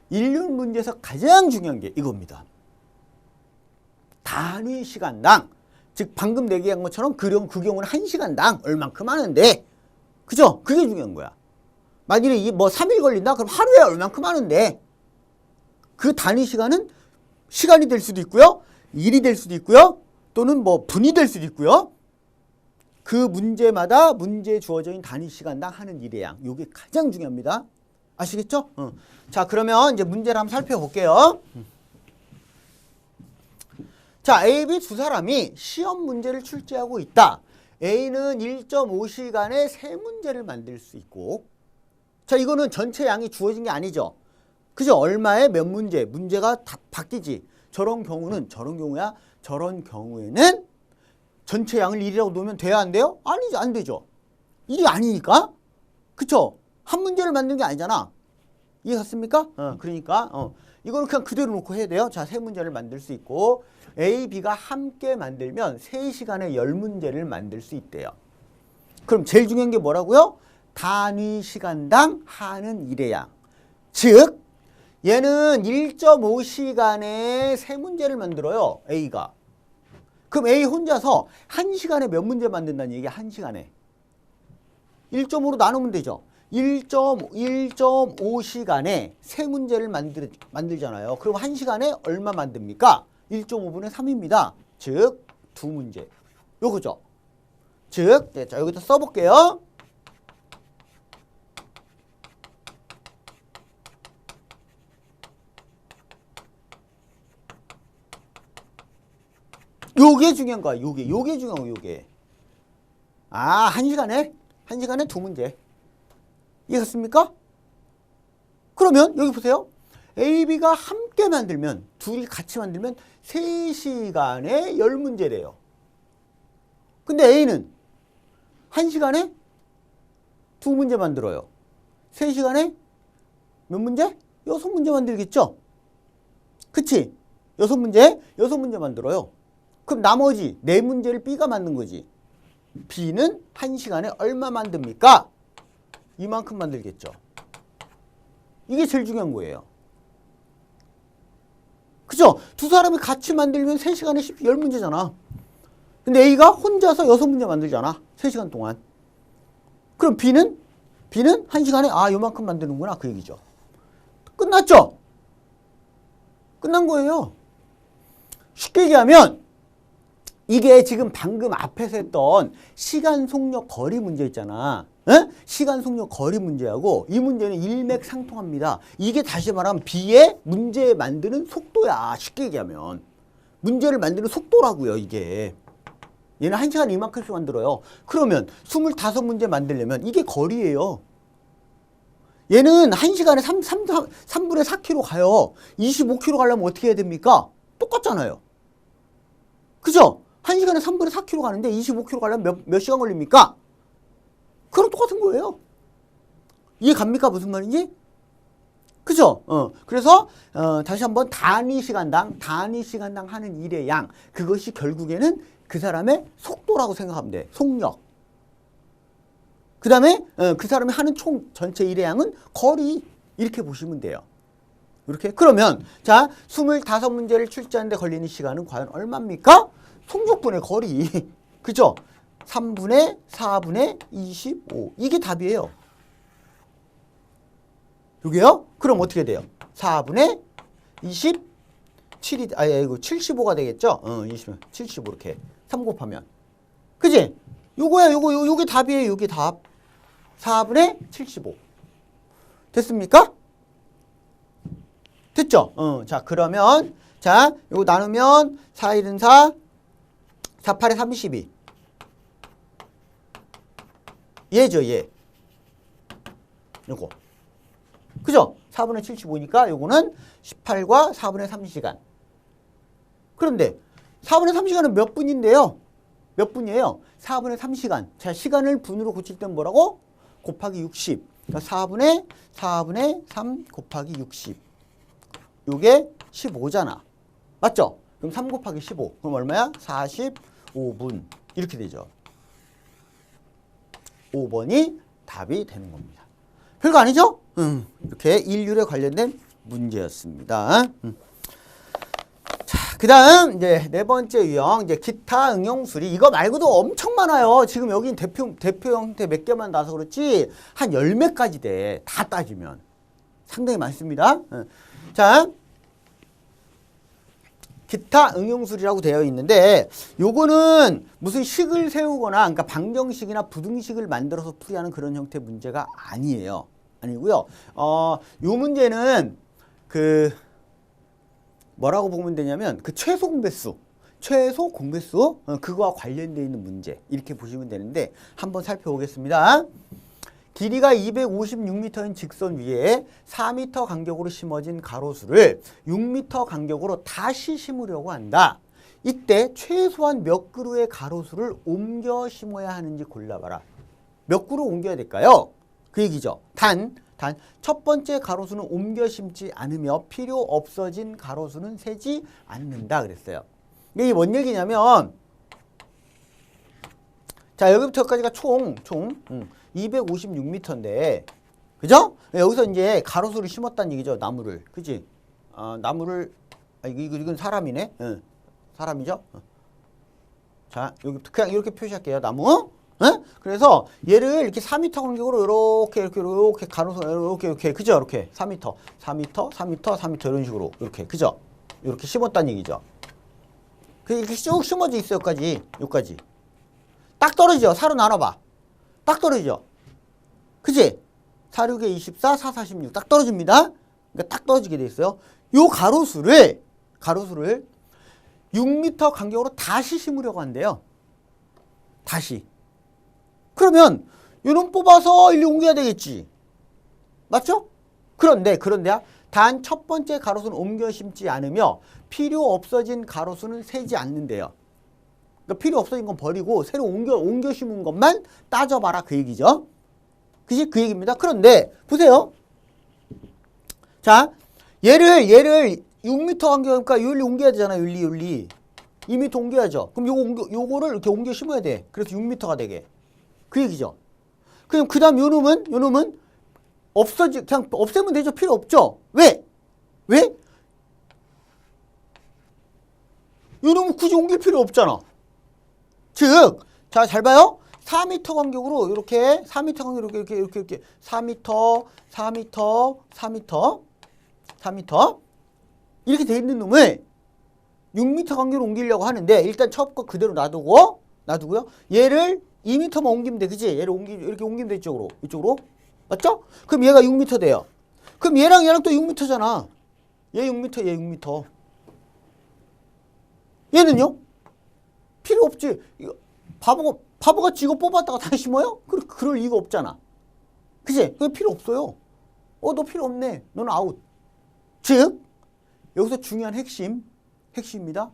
일률 문제에서 가장 중요한 게 이겁니다. 단위 시간당, 즉 방금 얘기한 것처럼 그 경우는 1시간당 얼만큼 하는데, 그죠? 그게 중요한 거야. 만일에 뭐 3일 걸린다? 그럼 하루에 얼만큼 하는데, 그 단위 시간은 시간이 될 수도 있고요, 일이 될 수도 있고요, 또는 뭐 분이 될 수도 있고요. 그 문제마다 문제에 주어져 있는 단위 시간당 하는 일의 양, 이게 가장 중요합니다. 아시겠죠? 자, 그러면 이제 문제를 한번 살펴볼게요. 자, A, B 두 사람이 시험 문제를 출제하고 있다. A는 1.5시간에 3문제를 만들 수 있고, 자, 이거는 전체 양이 주어진 게 아니죠. 그죠? 얼마에 몇 문제, 문제가 다 바뀌지. 저런 경우는, 저런 경우에는 전체 양을 1이라고 놓으면 돼야 안 돼요? 아니죠, 안 되죠. 1이 아니니까. 그쵸? 한 문제를 만드는 게 아니잖아. 이해 갔습니까? 그러니까, 이거는 그냥 그대로 놓고 해야 돼요. 자, 3문제를 만들 수 있고, A, B가 함께 만들면 3시간에 10문제를 만들 수 있대요. 그럼 제일 중요한 게 뭐라고요? 단위 시간당 하는 일의 양. 즉, 얘는 1.5시간에 3문제를 만들어요. A가. 그럼 A 혼자서 1시간에 몇 문제 만든다는 얘기야? 1시간에. 1.5로 나누면 되죠. 1.5시간에 3문제를 만들잖아요. 그럼 1시간에 얼마 만듭니까? 1.5분의 3입니다. 즉, 2문제. 요거죠. 즉, 네, 자, 여기다 써볼게요. 요게 중요한 거야. 요게 중요한 거야. 요게. 아, 1시간에 2문제. 이해했습니까? 그러면 여기 보세요. A, B가 함께 만들면, 둘이 같이 만들면 3시간에 10문제래요. 근데 A는 1시간에 2문제 만들어요. 3시간에 몇 문제? 6문제 만들겠죠? 그치? 6문제 만들어요. 그럼 나머지 4문제를 B가 만든 거지. B는 1시간에 얼마 만듭니까? 이만큼 만들겠죠. 이게 제일 중요한 거예요. 그죠? 두 사람이 같이 만들면 3시간에 10문제잖아. 근데 A가 혼자서 6문제 만들잖아. 3시간 동안. 그럼 B는 1시간에 요만큼 만드는구나. 그 얘기죠. 끝났죠? 끝난 거예요. 쉽게 얘기하면 이게 지금 방금 앞에서 했던 시간 속력 거리 문제 있잖아. 에? 시간 속력 거리 문제하고 이 문제는 일맥상통합니다. 이게 다시 말하면 B의 문제 만드는 속도야. 쉽게 얘기하면. 문제를 만드는 속도라고요, 이게. 얘는 1시간에 이만큼씩 만들어요. 그러면 25문제 만들려면 이게 거리예요. 얘는 1시간에 3분의 4km 가요. 25km 가려면 어떻게 해야 됩니까? 똑같잖아요. 그죠? 1시간에 3분의 4km 가는데 25km 가려면 몇 시간 걸립니까? 그럼 똑같은 거예요. 이해 갑니까? 무슨 말인지? 그죠? 그래서 다시 한번 단위 시간당 하는 일의 양, 그것이 결국에는 그 사람의 속도라고 생각하면 돼. 속력. 그 다음에 그 사람이 하는 총 전체 일회량은 거리. 이렇게 보시면 돼요. 이렇게. 그러면 자 25문제를 출제하는데 걸리는 시간은 과연 얼마입니까? 속력분의 거리. 그죠? 3분의 4분의 25. 이게 답이에요. 이게요? 그럼 어떻게 돼요? 4분의 27이, 이거 75가 되겠죠? 75 이렇게. 3 곱하면. 그지? 요거야, 요게 답이에요. 요게 답. 4분의 75. 됐습니까? 됐죠? 자, 그러면, 자, 요거 나누면 4, 1은 4, 4, 8에 32. 얘죠, 얘. 요거. 그죠? 4분의 75니까 요거는 18과 4분의 3시간. 그런데 4분의 3시간은 몇 분인데요? 몇 분이에요? 4분의 3시간. 자, 시간을 분으로 고칠 땐 뭐라고? 곱하기 60. 그러니까 4분의 3 곱하기 60. 요게 15잖아. 맞죠? 그럼 3 곱하기 15. 그럼 얼마야? 45분. 이렇게 되죠. 5번이 답이 되는 겁니다. 별거 아니죠? 이렇게 일률에 관련된 문제였습니다. 자, 그 다음, 이제 네 번째 유형, 이제 기타 응용 수리. 이거 말고도 엄청 많아요. 지금 여기 대표 형태 몇 개만 나서 그렇지, 한 10매까지 돼. 다 따지면. 상당히 많습니다. 자, 기타 응용술이라고 되어 있는데 요거는 무슨 식을 세우거나 그러니까 방정식이나 부등식을 만들어서 풀이하는 그런 형태 문제가 아니에요. 아니고요. 요 문제는 그 뭐라고 보면 되냐면 그 최소 공배수 그거와 관련되어 있는 문제 이렇게 보시면 되는데 한번 살펴보겠습니다. 길이가 256m인 직선 위에 4m 간격으로 심어진 가로수를 6m 간격으로 다시 심으려고 한다. 이때 최소한 몇 그루의 가로수를 옮겨 심어야 하는지 골라봐라. 몇 그루 옮겨야 될까요? 그 얘기죠. 단 첫 번째 가로수는 옮겨 심지 않으며 필요 없어진 가로수는 세지 않는다 그랬어요. 이게 뭔 얘기냐면 자, 여기부터 여기까지가 총 256m인데, 그죠? 여기서 이제 가로수를 심었다는 얘기죠. 나무를. 그지? 나무를, 이건 사람이네. 사람이죠? 자, 여기 그냥 이렇게 표시할게요. 나무. 그래서 얘를 이렇게 4m 간격으로 이렇게 가로수, 이렇게, 그죠? 이렇게 4m 이런 식으로. 이렇게, 그죠? 이렇게 심었다는 얘기죠. 이렇게 쭉 심어져 있어, 여기까지. 딱 떨어지죠. 4로 나눠봐. 딱 떨어지죠. 그치? 4, 6에 24, 4, 46. 딱 떨어집니다. 그러니까 딱 떨어지게 돼 있어요. 요 가로수를 6m 간격으로 다시 심으려고 한대요. 다시. 그러면 요놈 뽑아서 일로 옮겨야 되겠지. 맞죠? 그런데 단 첫 번째 가로수는 옮겨 심지 않으며 필요 없어진 가로수는 세지 않는데요. 그러니까 필요 없어진 건 버리고 새로 옮겨 심은 것만 따져봐라 그 얘기죠. 그지? 그 얘기입니다. 그런데 보세요. 자, 얘를 6m 간격이니까 윤리 옮겨야 되잖아. 윤리 2m 옮겨야죠. 그럼 요거를 이렇게 옮겨 심어야 돼. 그래서 6m가 되게. 그 얘기죠. 그럼 그다음 요놈은 그냥 없애면 되죠. 필요 없죠. 왜? 요놈은 굳이 옮길 필요 없잖아. 즉, 자, 잘 봐요. 4m 간격으로 이렇게 4m 간격으로 이렇게 4m 이렇게 돼 있는 놈을 6m 간격으로 옮기려고 하는데 일단 첫 거 그대로 놔두고요. 얘를 2m만 옮기면 돼. 그지? 얘를 이렇게 옮기면 돼. 이쪽으로. 맞죠? 그럼 얘가 6m 돼요. 그럼 얘랑 또 6m잖아. 얘 6m. 얘는요? 필요 없지. 이거 바보같이 이거 뽑았다가 다시 심어요? 그럴 이유가 없잖아. 그치? 그게 필요 없어요. 너 필요 없네. 너는 아웃. 즉, 여기서 중요한 핵심입니다.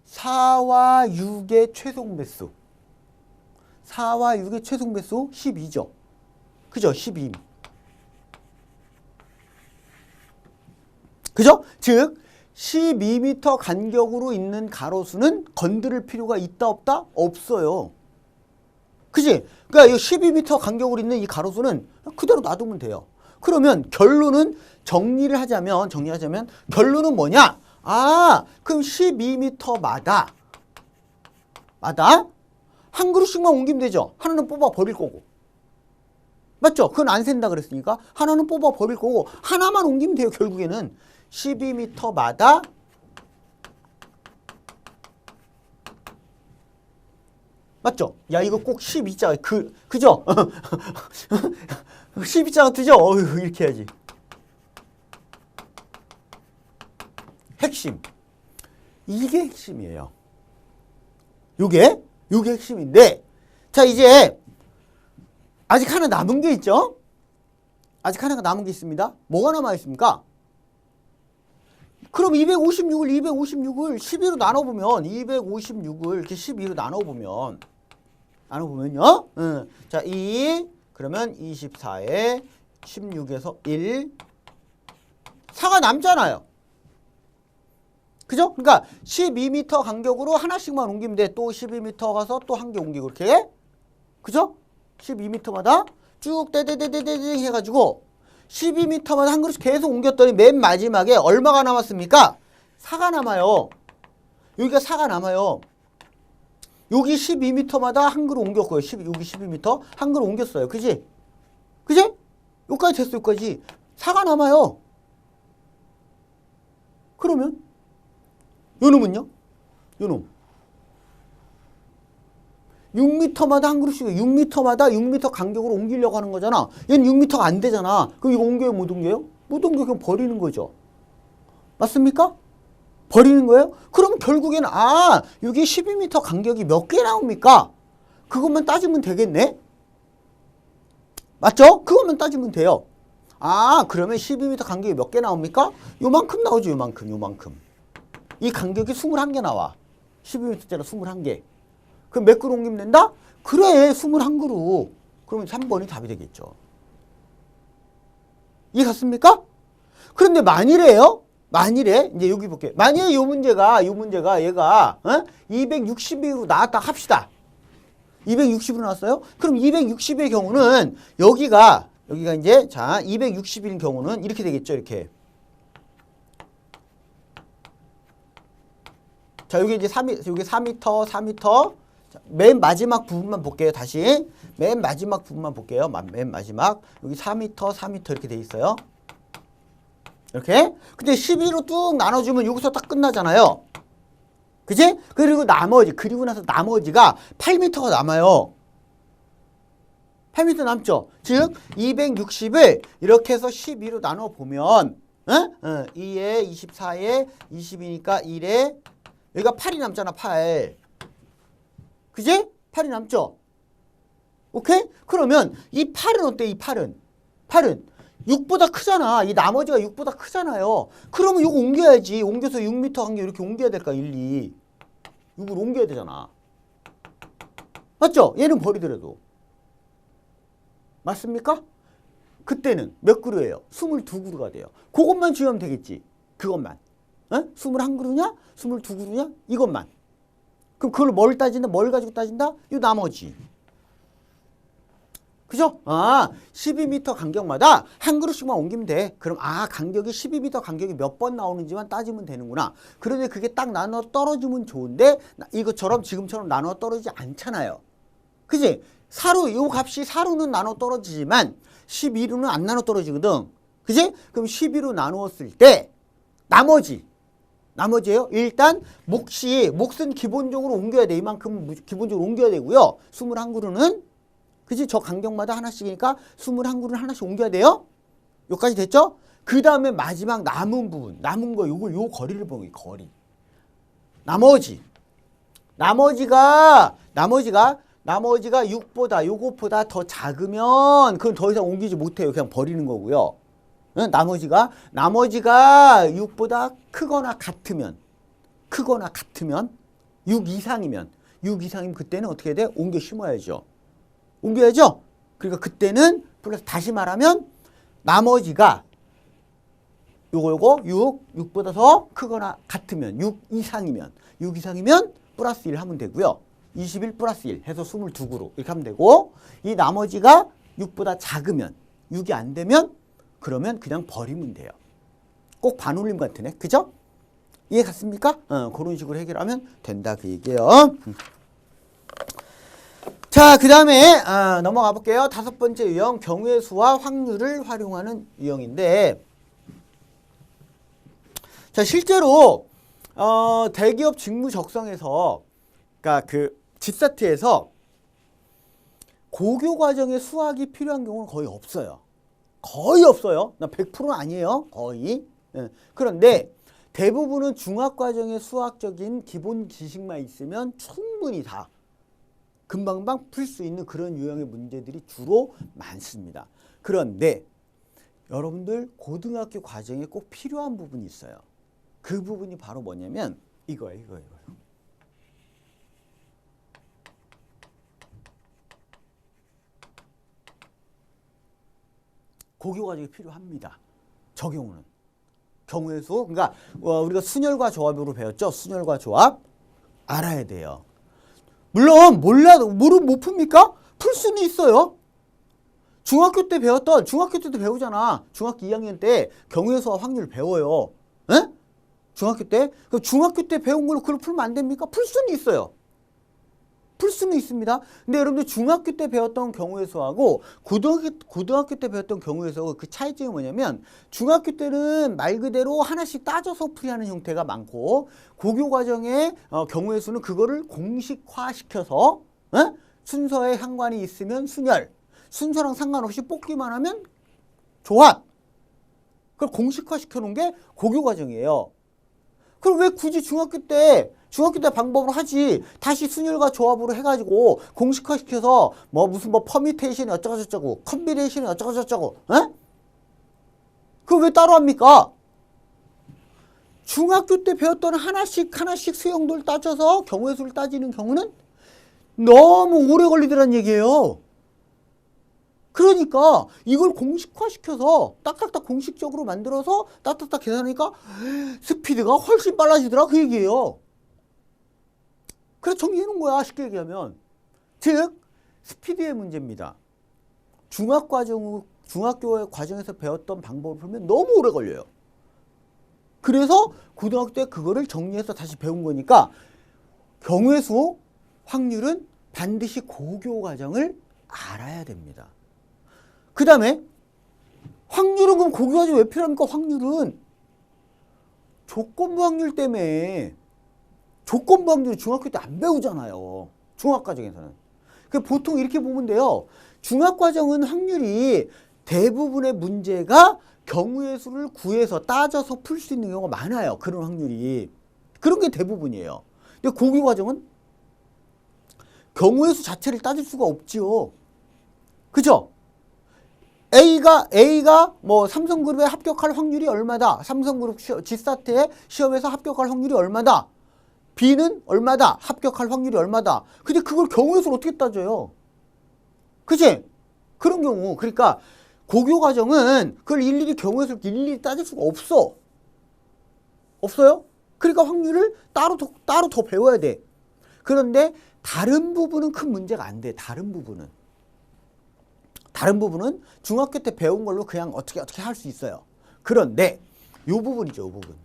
4와 6의 최종 배수. 4와 6의 최종 배수 12죠. 그죠? 12. 그죠? 즉, 12m 간격으로 있는 가로수는 건드릴 필요가 있다 없다? 없어요. 그지? 그러니까 이 12m 간격으로 있는 이 가로수는 그대로 놔두면 돼요. 그러면 결론은 정리하자면 결론은 뭐냐? 아, 그럼 12m마다 한 그루씩만 옮기면 되죠. 하나는 뽑아 버릴 거고. 맞죠? 그건 안 샌다 그랬으니까 하나는 뽑아 버릴 거고 하나만 옮기면 돼요. 결국에는 12m마다 맞죠? 야 이거 꼭 12자가 그죠? 12자가 뜨죠? 어휴 이렇게 해야지. 핵심. 이게 핵심이에요. 요게 핵심인데 자 이제 아직 하나 남은 게 있죠? 아직 하나가 남은 게 있습니다. 뭐가 남아 있습니까? 그럼 256을 12로 나눠보면 256을 이렇게 12로 나눠보면요. 자, 2 그러면 24에 16에서 1 4가 남잖아요. 그죠? 그러니까 12m 간격으로 하나씩만 옮기면 돼. 또 12m 가서 또 한 개 옮기고 이렇게. 그죠? 12m마다 쭉 떼떼떼떼떼 해가지고 12m마다 한 그릇씩 계속 옮겼더니 맨 마지막에 얼마가 남았습니까? 4가 남아요. 여기가 4가 남아요. 여기 12m마다 한 그릇 옮겼고요. 여기 12m 한 그릇 옮겼어요. 그지? 그지? 여기까지 됐어. 여기까지. 4가 남아요. 그러면 요놈은요? 요놈 6m마다 한 그릇씩 6m마다 6m 간격으로 옮기려고 하는 거잖아. 얘는 6m가 안 되잖아. 그럼 이거 옮겨요? 못 옮겨요? 못 옮겨. 그냥 버리는 거죠. 맞습니까? 버리는 거예요? 그럼 결국에는 여기 12m 간격이 몇 개 나옵니까? 그것만 따지면 되겠네? 맞죠? 그것만 따지면 돼요. 그러면 12m 간격이 몇 개 나옵니까? 요만큼 나오죠. 요만큼. 이 간격이 21개 나와. 12m짜리 21개. 그럼 몇 그릇 옮기면 된다? 그래, 21그릇. 그러면 3번이 답이 되겠죠. 이해 갔습니까? 그런데 만일에, 이제 여기 볼게요. 만약에 이 문제가 얘가, 260으로 나왔다 합시다. 260으로 나왔어요? 그럼 260의 경우는 여기가 이제, 자, 260일 경우는 이렇게 되겠죠, 이렇게. 자, 여기 이제 4m. 맨 마지막 부분만 볼게요. 다시 맨 마지막 부분만 볼게요. 맨 마지막 여기 4m 이렇게 돼 있어요. 이렇게. 근데 12로 뚝 나눠주면 여기서 딱 끝나잖아요. 그지? 그리고 나서 나머지가 8m가 남아요. 8m 남죠? 즉 260을 이렇게 해서 12로 나눠보면 2에 24에 20이니까 1에 여기가 8이 남잖아. 8. 그지? 8이 남죠? 오케이? 그러면 이 8은 어때? 이 8은 6보다 크잖아. 이 나머지가 6보다 크잖아요. 그러면 이거 옮겨야지. 옮겨서 6m 간격 이렇게 옮겨야 될까? 1, 2. 6을 옮겨야 되잖아. 맞죠? 얘는 버리더라도. 맞습니까? 그때는 몇 그루예요? 22그루가 돼요. 그것만 주면 되겠지. 그것만. 21그루냐? 22그루냐? 이것만. 그럼 그걸 뭘 따진다? 뭘 가지고 따진다? 이 나머지. 그죠? 12m 간격마다 한 그릇씩만 옮기면 돼. 그럼 간격이 12m 간격이 몇 번 나오는지만 따지면 되는구나. 그런데 그게 딱 나눠 떨어지면 좋은데 이것처럼 지금처럼 나눠 떨어지지 않잖아요. 그지? 요 값이 사루는 나눠 떨어지지만 12루는 안 나눠 떨어지거든. 그지? 그럼 12로 나누었을 때 나머지예요. 일단 몫은 기본적으로 옮겨야 돼. 이만큼 기본적으로 옮겨야 되고요. 21그루는 그지? 저 간격마다 하나씩이니까 21그루는 하나씩 옮겨야 돼요. 여기까지 됐죠? 그 다음에 마지막 남은 부분, 남은 거 요 거리를 보는 거예요. 거리. 나머지가 6보다 더 작으면 그건 더 이상 옮기지 못해요. 그냥 버리는 거고요. 나머지가 6보다 크거나 같으면 6 이상이면 그때는 어떻게 해야 돼? 옮겨 심어야죠. 그러니까 그때는 플러스 다시 말하면 나머지가 요거 6보다 더 크거나 같으면 6 이상이면 플러스 1 하면 되고요. 21 플러스 1 해서 22그룹 이렇게 하면 되고, 이 나머지가 6보다 작으면 6이 안 되면 그러면 그냥 버리면 돼요. 꼭 반올림 같으네. 그죠? 이해 갔습니까? 그런 식으로 해결하면 된다 그 얘기예요. 자, 그 다음에 넘어가 볼게요. 5번째 유형, 경우의 수와 확률을 활용하는 유형인데, 자, 실제로 대기업 직무 적성에서, 그러니까 그 집사트에서 고교 과정에 수학이 필요한 경우는 거의 없어요. 거의 없어요. 나 100%는 아니에요. 거의. 그런데 대부분은 중학 과정의 수학적인 기본 지식만 있으면 충분히 다 금방방 풀 수 있는 그런 유형의 문제들이 주로 많습니다. 그런데 여러분들 고등학교 과정에 꼭 필요한 부분이 있어요. 그 부분이 바로 뭐냐면 이거예요. 고교 과정이 필요합니다. 저 경우는. 경우의 수. 그러니까 우리가 순열과 조합으로 배웠죠. 순열과 조합. 알아야 돼요. 물론 모르면 못 풉니까? 풀 수는 있어요. 중학교 때도 배우잖아. 중학교 2학년 때 경우의 수와 확률 배워요. 에? 중학교 때? 그럼 중학교 때 배운 걸로 그걸 풀면 안 됩니까? 풀 수는 있어요. 풀 수는 있습니다. 근데 여러분들 중학교 때 배웠던 경우의 수하고 고등학교 때 배웠던 경우의 수하고 그 차이점이 뭐냐면, 중학교 때는 말 그대로 하나씩 따져서 풀이하는 형태가 많고, 고교 과정의 경우의 수는 그거를 공식화시켜서 순서에 상관이 있으면 순열, 순서랑 상관없이 뽑기만 하면 조합, 그걸 공식화시켜 놓은 게 고교 과정이에요. 그럼 왜 굳이 중학교 때 방법으로 하지? 다시 순열과 조합으로 해가지고 공식화시켜서 무슨 퍼뮤테이션이 어쩌고저쩌고, 컨비네이션이 어쩌고저쩌고, 그걸 왜 따로 합니까? 중학교 때 배웠던 하나씩 수형들 따져서 경우의 수를 따지는 경우는 너무 오래 걸리더란 얘기예요. 그러니까 이걸 공식화시켜서 딱딱딱 공식적으로 만들어서 딱딱딱 계산하니까 스피드가 훨씬 빨라지더라 그 얘기예요. 그래서 정리해 놓은 거야, 쉽게 얘기하면. 즉 스피드의 문제입니다. 중학교 과정에서 배웠던 방법을 풀면 너무 오래 걸려요. 그래서 고등학교 때 그거를 정리해서 다시 배운 거니까 경우의 수, 확률은 반드시 고교 과정을 알아야 됩니다. 그 다음에 확률은 그럼 고교 과정 왜 필요합니까? 확률은 조건부 확률 때문에. 조건부 확률 중학교 때 안 배우잖아요. 중학 과정에서는. 보통 이렇게 보면 돼요. 중학 과정은 확률이 대부분의 문제가 경우의 수를 구해서 따져서 풀 수 있는 경우가 많아요. 그런 확률이. 그런 게 대부분이에요. 근데 고교 과정은 경우의 수 자체를 따질 수가 없지요. 그죠? A가 삼성그룹에 합격할 확률이 얼마다. 삼성그룹 G사트에 시험에서 합격할 확률이 얼마다. B는 얼마다. 합격할 확률이 얼마다. 근데 그걸 경우의 수를 어떻게 따져요? 그치? 그런 경우. 그러니까 고교 과정은 그걸 일일이 경우의 수를 일일이 따질 수가 없어. 없어요? 그러니까 확률을 따로 더 배워야 돼. 그런데 다른 부분은 큰 문제가 안 돼. 다른 부분은 중학교 때 배운 걸로 그냥 어떻게 할 수 있어요. 그런데 요 부분이죠, 요 부분.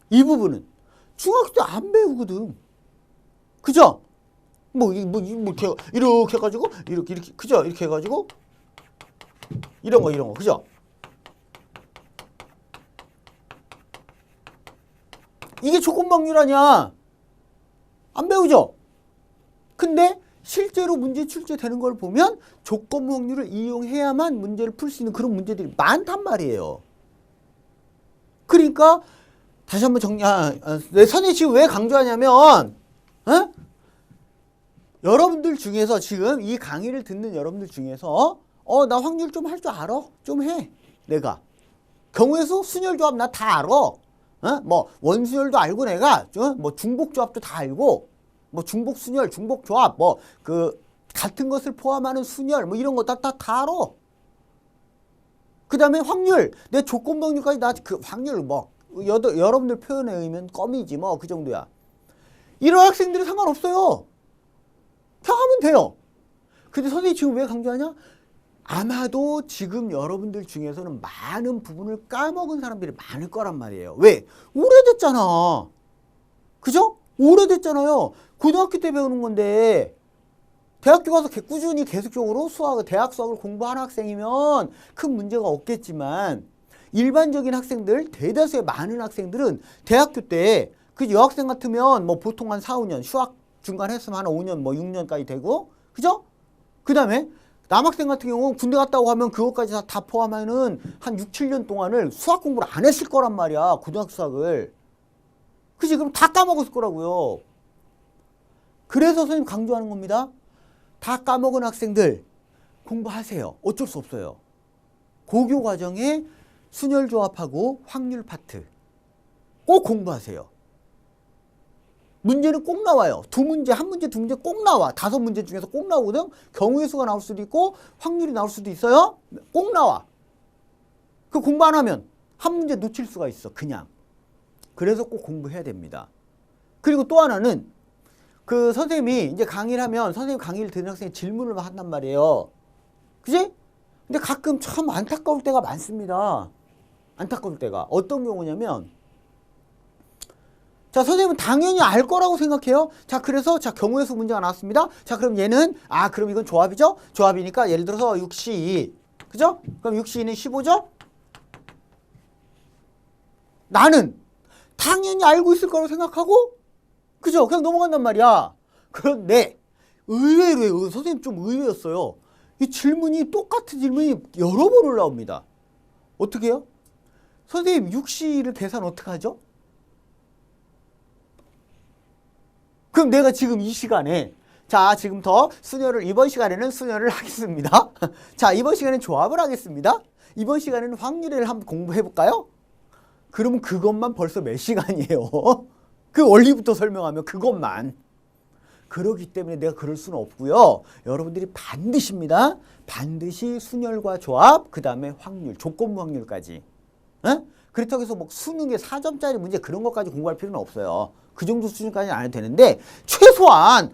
이 부분은 중학교 때 안 배우거든. 그죠? 이렇게 해가지고, 이렇게, 그죠? 이렇게 해가지고, 이런 거, 그죠? 이게 조건부 확률 아니야. 안 배우죠? 근데 실제로 문제 출제되는 걸 보면 조건부 확률을 이용해야만 문제를 풀 수 있는 그런 문제들이 많단 말이에요. 그러니까 다시 한번 선생님이 지금 왜 강조하냐면, 여러분들 중에서 지금 이 강의를 듣는 여러분들 중에서 나 확률 좀 할 줄 알아? 좀 해. 내가. 경우의 수, 순열 조합 나 다 알아. 원순열도 알고 내가 중복 조합도 다 알고 중복 순열, 중복 조합 같은 것을 포함하는 순열 뭐 이런 거 다 알아. 그 다음에 확률. 내 조건부 확률까지 나 그 확률 뭐 여러분들 표현에 의하면 껌이지 뭐 그 정도야. 이런 학생들이 상관없어요. 그냥 하면 돼요. 근데 선생님이 지금 왜 강조하냐? 아마도 지금 여러분들 중에서는 많은 부분을 까먹은 사람들이 많을 거란 말이에요. 왜? 오래됐잖아. 그죠? 오래됐잖아요. 고등학교 때 배우는 건데 대학교 가서 꾸준히 계속적으로 대학 수학을 공부하는 학생이면 큰 문제가 없겠지만 일반적인 학생들, 대다수의 많은 학생들은 대학교 때 그 여학생 같으면 뭐 보통 한 4, 5년, 휴학 중간 했으면 한 5년, 뭐 6년까지 되고, 그죠? 그 다음에 남학생 같은 경우는 군대 갔다고 하면 그것까지 다 포함하면은 한 6, 7년 동안을 수학 공부를 안 했을 거란 말이야. 고등학교 수학을. 그치? 그럼 다 까먹었을 거라고요. 그래서 선생님 강조하는 겁니다. 다 까먹은 학생들 공부하세요. 어쩔 수 없어요. 고교 과정에 순열 조합하고 확률 파트 꼭 공부하세요. 문제는 꼭 나와요. 두 문제, 한 문제, 두 문제 꼭 나와. 5문제 중에서 꼭 나오거든. 경우의 수가 나올 수도 있고 확률이 나올 수도 있어요. 꼭 나와. 그 공부 안 하면 한 문제 놓칠 수가 있어. 그냥. 그래서 꼭 공부해야 됩니다. 그리고 또 하나는 그 선생님이 이제 강의를 하면 선생님 강의를 듣는 학생이 질문을 한단 말이에요. 그지? 근데 가끔 참 안타까울 때가 많습니다. 안타까울 때가. 어떤 경우냐면 자, 선생님은 당연히 알 거라고 생각해요. 자, 그래서 자, 경우의 수 문제가 나왔습니다. 자, 그럼 얘는 그럼 이건 조합이죠? 조합이니까 예를 들어서 6C2. 그죠? 그럼 6C2는 15죠? 나는 당연히 알고 있을 거라고 생각하고 그죠? 그냥 넘어간단 말이야. 그런데 의외로 선생님 좀 의외였어요. 이 질문이 똑같은 질문이 여러 번 올라옵니다. 어떻게 해요? 선생님 6C를 계산 어떻게 하죠? 그럼 내가 지금 이 시간에 자 지금부터 이번 시간에는 순열을 하겠습니다. 자 이번 시간에는 조합을 하겠습니다. 이번 시간에는 확률을 한번 공부해 볼까요? 그러면 그것만 벌써 몇 시간이에요. 그 원리부터 설명하면 그것만. 그렇기 때문에 내가 그럴 수는 없고요. 여러분들이 반드시입니다. 반드시 순열과 조합, 그 다음에 확률, 조건부 확률까지. 에? 그렇다고 해서 뭐 수능에 4점짜리 문제 그런 것까지 공부할 필요는 없어요. 그 정도 수준까지는 안 해도 되는데 최소한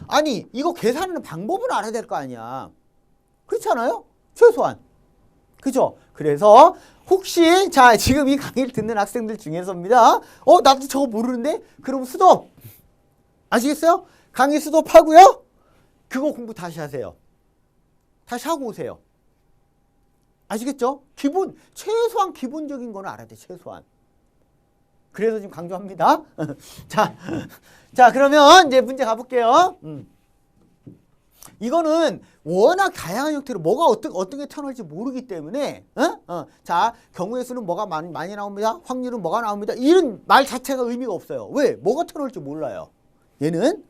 아니 이거 계산하는 방법은 알아야 될 거 아니야. 그렇지 않아요? 최소한. 그죠? 그래서 혹시 자 지금 이 강의를 듣는 학생들 중에서입니다. 나도 저거 모르는데? 그럼 스톱. 아시겠어요? 강의 스톱하고요. 그거 공부 다시 하세요. 다시 하고 오세요. 아시겠죠? 최소한 기본적인 거는 알아야 돼. 최소한. 그래서 지금 강조합니다. 자, 그러면 이제 문제 가볼게요. 이거는 워낙 다양한 형태로 뭐가 어떤 게 태어날지 모르기 때문에, 자, 경우의 수는 뭐가 많이 나옵니다. 확률은 뭐가 나옵니다. 이런 말 자체가 의미가 없어요. 왜? 뭐가 태어날지 몰라요. 얘는,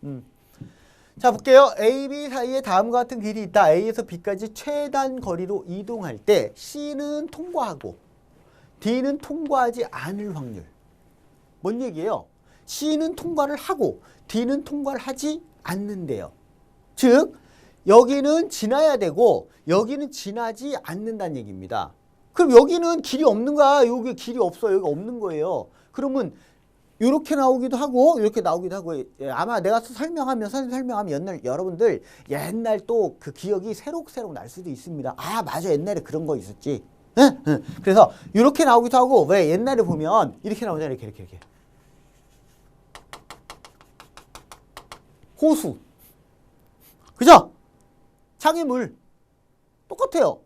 자, 볼게요. A, B 사이에 다음과 같은 길이 있다. A에서 B까지 최단 거리로 이동할 때 C는 통과하고 D는 통과하지 않을 확률. 뭔 얘기예요? C는 통과를 하고 D는 통과를 하지 않는데요. 즉 여기는 지나야 되고 여기는 지나지 않는다는 얘기입니다. 그럼 여기는 길이 없는 거야. 여기 길이 없어. 여기 없는 거예요. 그러면 이렇게 나오기도 하고 이렇게 나오기도 하고 아마 내가 설명하면 여러분들 옛날 또 그 기억이 새록새록 날 수도 있습니다. 맞아 옛날에 그런 거 있었지. 그래서 이렇게 나오기도 하고 왜 옛날에 보면 이렇게 나오잖아요. 이렇게. 호수. 그죠? 장애물. 똑같아요.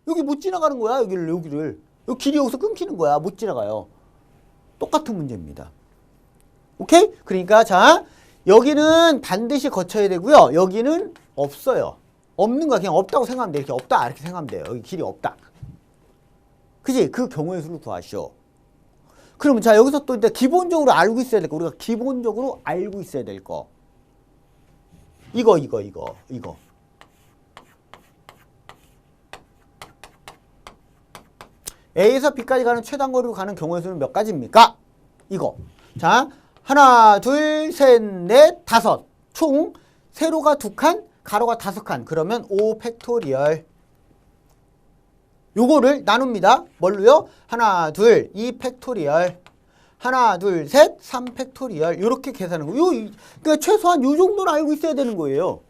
여기 못 지나가는 거야. 여기를. 여기 길이 여기서 끊기는 거야. 못 지나가요. 똑같은 문제입니다. 오케이? 그러니까 자 여기는 반드시 거쳐야 되고요. 여기는 없어요. 없는 거야. 그냥 없다고 생각하면 돼. 이렇게 없다 이렇게 생각하면 돼요. 여기 길이 없다. 그지? 그 경우의 수를 구하시오. 그러면 자 여기서 또 이제 기본적으로 알고 있어야 될 거. 우리가 기본적으로 알고 있어야 될 거. 이거. A에서 B까지 가는 최단 거리로 가는 경우의 수는 몇 가지입니까? 이거. 자, 하나, 둘, 셋, 넷, 다섯. 총 세로가 2칸, 가로가 5칸. 그러면 5 팩토리얼. 요거를 나눕니다. 뭘로요? 하나, 둘, 2 팩토리얼. 하나, 둘, 셋, 3 팩토리얼. 요렇게 계산하는 거예요. 그러니까 최소한 요 정도는 알고 있어야 되는 거예요.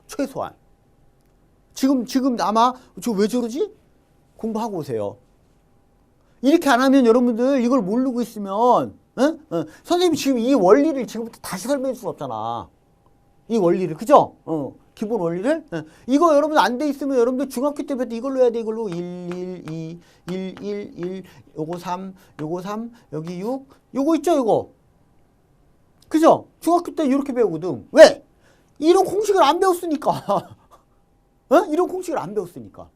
최소한. 지금 아마 저 왜 저러지? 공부하고 오세요. 이렇게 안 하면 여러분들 이걸 모르고 있으면 선생님이 지금 이 원리를 지금부터 다시 설명해 줄 수 없잖아. 이 원리를. 그죠? 기본 원리를. 이거 여러분 안 돼 있으면 여러분들 중학교 때부터 이걸로 해야 돼. 이걸로 1, 1, 2, 1, 1, 1, 요거 3, 요거 3, 여기 6, 요거 있죠, 요거. 그죠? 중학교 때 이렇게 배우거든. 왜? 이런 공식을 안 배웠으니까. 이런 공식을 안 배웠으니까.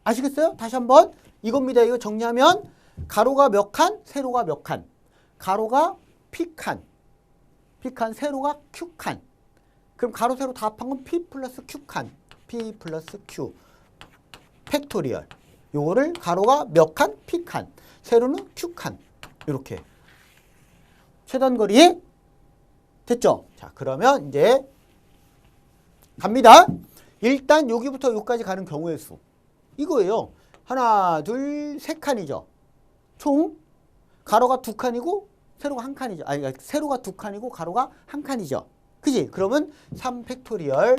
아시겠어요? 다시 한번 이겁니다. 이거 정리하면 가로가 몇 칸, 세로가 몇 칸. 가로가 P칸, P칸, 세로가 Q칸. 그럼 가로, 세로 다 합한 건 P 플러스 Q칸. P 플러스 Q. 팩토리얼. 요거를 가로가 몇 칸? P칸. 세로는 Q칸. 이렇게. 최단거리 됐죠? 자, 그러면 이제 갑니다. 일단 여기부터 여기까지 가는 경우의 수. 이거예요. 하나, 둘, 세 칸이죠. 총 가로가 2칸이고 세로가 1칸이죠. 아니, 세로가 2칸이고 가로가 1칸이죠. 그지? 그러면 3 팩토리얼.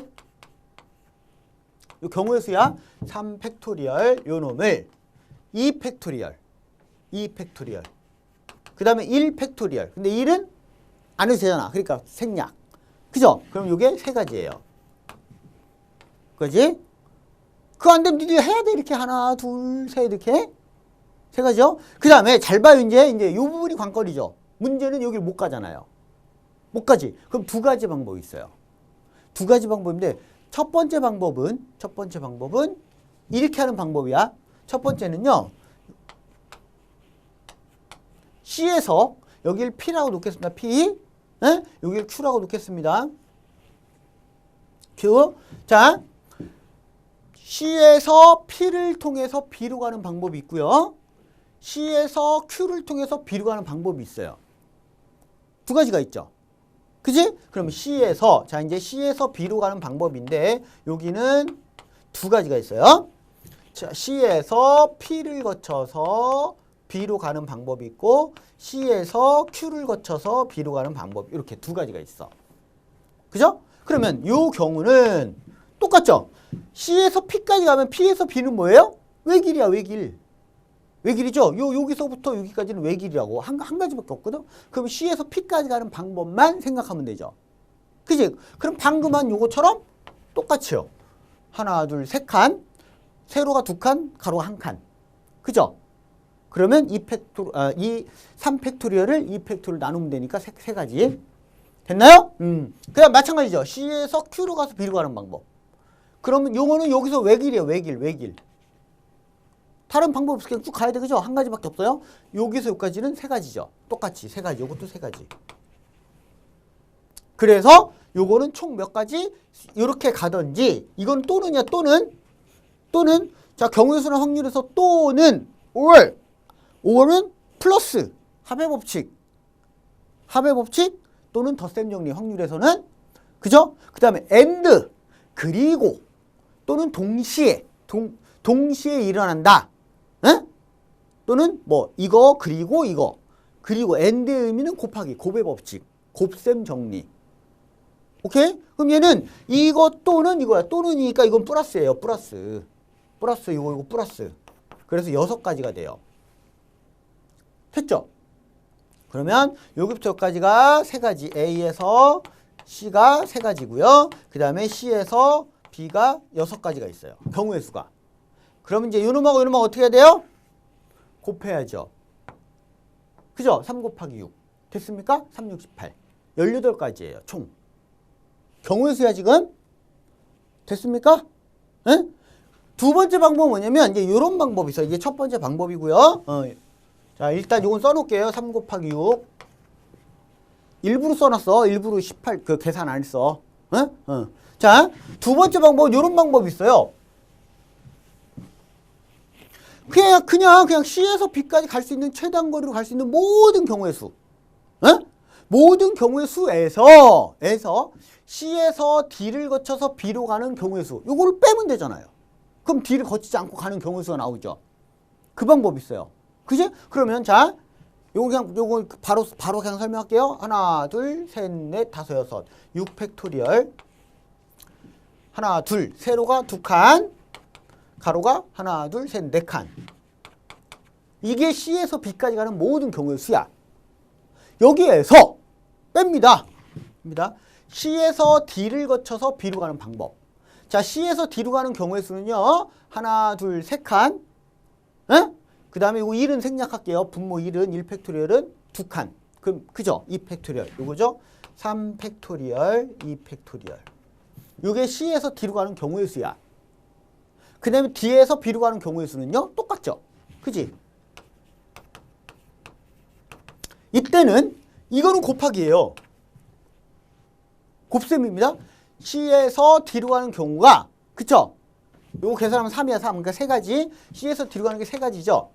요 경우의 수야. 3 팩토리얼 요 놈을 2 팩토리얼. 2 팩토리얼. 그 다음에 1 팩토리얼. 근데 1은 안 해도 되잖아. 그러니까 생략. 그죠? 그럼 요게 세 가지예요. 그지? 그거 안 되면 니들 해야 돼. 이렇게 하나, 둘, 셋 이렇게. 세 가지요. 그 다음에 잘 봐요. 이제 요 부분이 관건이죠. 문제는 여기를 못 가잖아요. 못 가지. 그럼 두 가지 방법이 있어요. 두 가지 방법인데 첫 번째 방법은 이렇게 하는 방법이야. 첫 번째는요. C에서 여기를 P라고 놓겠습니다. P. 네? 여기를 Q라고 놓겠습니다. Q. 자, C에서 P를 통해서 B로 가는 방법이 있고요. C에서 Q를 통해서 B로 가는 방법이 있어요. 두 가지가 있죠. 그지? 그럼 C에서, 자, 이제 C에서 B로 가는 방법인데, 여기는 두 가지가 있어요. 자, C에서 P를 거쳐서 B로 가는 방법이 있고, C에서 Q를 거쳐서 B로 가는 방법. 이렇게 두 가지가 있어. 그죠? 그러면 이 경우는 똑같죠? C에서 P까지 가면 P에서 B는 뭐예요? 외길이야, 외길. 외길이죠? 여기서부터 여기까지는 외길이라고. 한 가지밖에 없거든? 그럼 C에서 P까지 가는 방법만 생각하면 되죠. 그지? 그럼 방금 한 요거처럼 똑같이요. 하나, 둘, 세 칸. 세로가 2칸, 가로가 1칸. 그죠? 그러면 이 3팩토리얼을 2팩토리얼 나누면 되니까 세 가지. 됐나요? 그냥 마찬가지죠. C에서 Q로 가서 B로 가는 방법. 그러면 요거는 여기서 외길이에요. 외길. 다른 방법 없이 그냥 쭉 가야 돼. 그죠? 한 가지밖에 없어요. 여기서 여기까지는 세 가지죠. 똑같이 세 가지. 요것도 세 가지. 그래서 요거는 총 몇 가지? 이렇게 가든지 이건 또는이야. 또는 자, 경우의 수나 확률에서 또는 or은 플러스 합의 법칙 또는 덧셈 정리 확률에서는 그죠? 그 다음에 and 그리고 또는 동시에 일어난다. 에? 또는 뭐 이거 그리고 and의 의미는 곱하기 곱의 법칙 곱셈 정리. 오케이? 그럼 얘는 이거 또는 이거야. 또는이니까 이건 플러스예요. 플러스 이거 플러스. 그래서 6가지가 돼요. 됐죠? 그러면 여기부터 여기까지가 세 가지. A에서 C가 세 가지고요. 그 다음에 C에서 B가 6가지가 있어요. 경우의 수가. 그러면 이제 요놈하고 요놈하고 어떻게 해야 돼요? 곱해야죠. 그죠? 3 곱하기 6. 됐습니까? 3, 6, 18. 18가지예요. 총. 경우의 수야 지금. 됐습니까? 에? 두 번째 방법은 뭐냐면 이제 요런 방법이 있어요. 이게 첫 번째 방법이고요. 자, 일단 요건 써놓을게요. 3 곱하기 6. 일부러 써놨어. 일부러 18 그 계산 안 했어. 자, 두 번째 방법은 요런 방법이 있어요. 그냥 C에서 B까지 갈 수 있는 최단 거리로 갈 수 있는 모든 경우의 수. 모든 경우의 수에서 C에서 D를 거쳐서 B로 가는 경우의 수. 요거를 빼면 되잖아요. 그럼 D를 거치지 않고 가는 경우의 수가 나오죠. 그 방법이 있어요. 그지? 그러면 자, 요거 바로 그냥 설명할게요. 하나, 둘, 셋, 넷, 다섯, 여섯. 6 팩토리얼. 하나, 둘, 세로가 2칸. 가로가 하나, 둘, 셋, 4칸. 이게 C에서 B까지 가는 모든 경우의 수야. 여기에서 뺍니다. C에서 D를 거쳐서 B로 가는 방법. 자, C에서 D로 가는 경우의 수는요. 하나, 둘, 3칸. 그 다음에 이거 1은 생략할게요. 분모 1은 1 팩토리얼은 2칸. 그럼 그죠? 2 팩토리얼. 요거죠? 3 팩토리얼, 2 팩토리얼. 요게 C에서 D로 가는 경우의 수야. 그 다음에 D에서 B로 가는 경우의 수는요. 똑같죠? 그지? 이때는 이거는 곱하기예요. 곱셈입니다. C에서 D로 가는 경우가 그쵸? 요거 계산하면 3이야 3. 그러니까 3가지. C에서 D로 가는 게 3가지죠.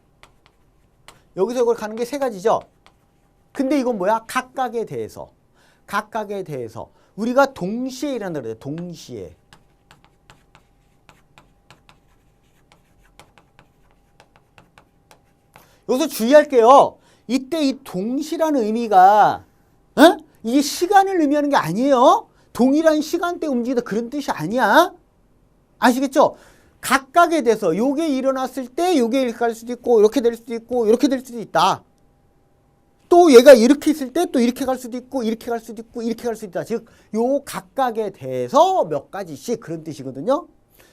여기서 이걸 가는 게 3가지죠. 근데 이건 뭐야? 각각에 대해서 우리가 동시에 일한다 그래요. 동시에. 여기서 주의할게요. 이때 이 동시라는 의미가 이게 시간을 의미하는 게 아니에요. 동일한 시간대에 움직이다 그런 뜻이 아니야. 아시겠죠? 각각에 대해서 요게 일어났을 때 요게 이렇게 갈 수도 있고 이렇게 될 수도 있고 이렇게 될 수도 있다. 또 얘가 이렇게 있을 때 또 이렇게 갈 수도 있고 이렇게 갈 수도 있고 이렇게 갈 수도 있다. 즉 요 각각에 대해서 몇 가지씩 그런 뜻이거든요.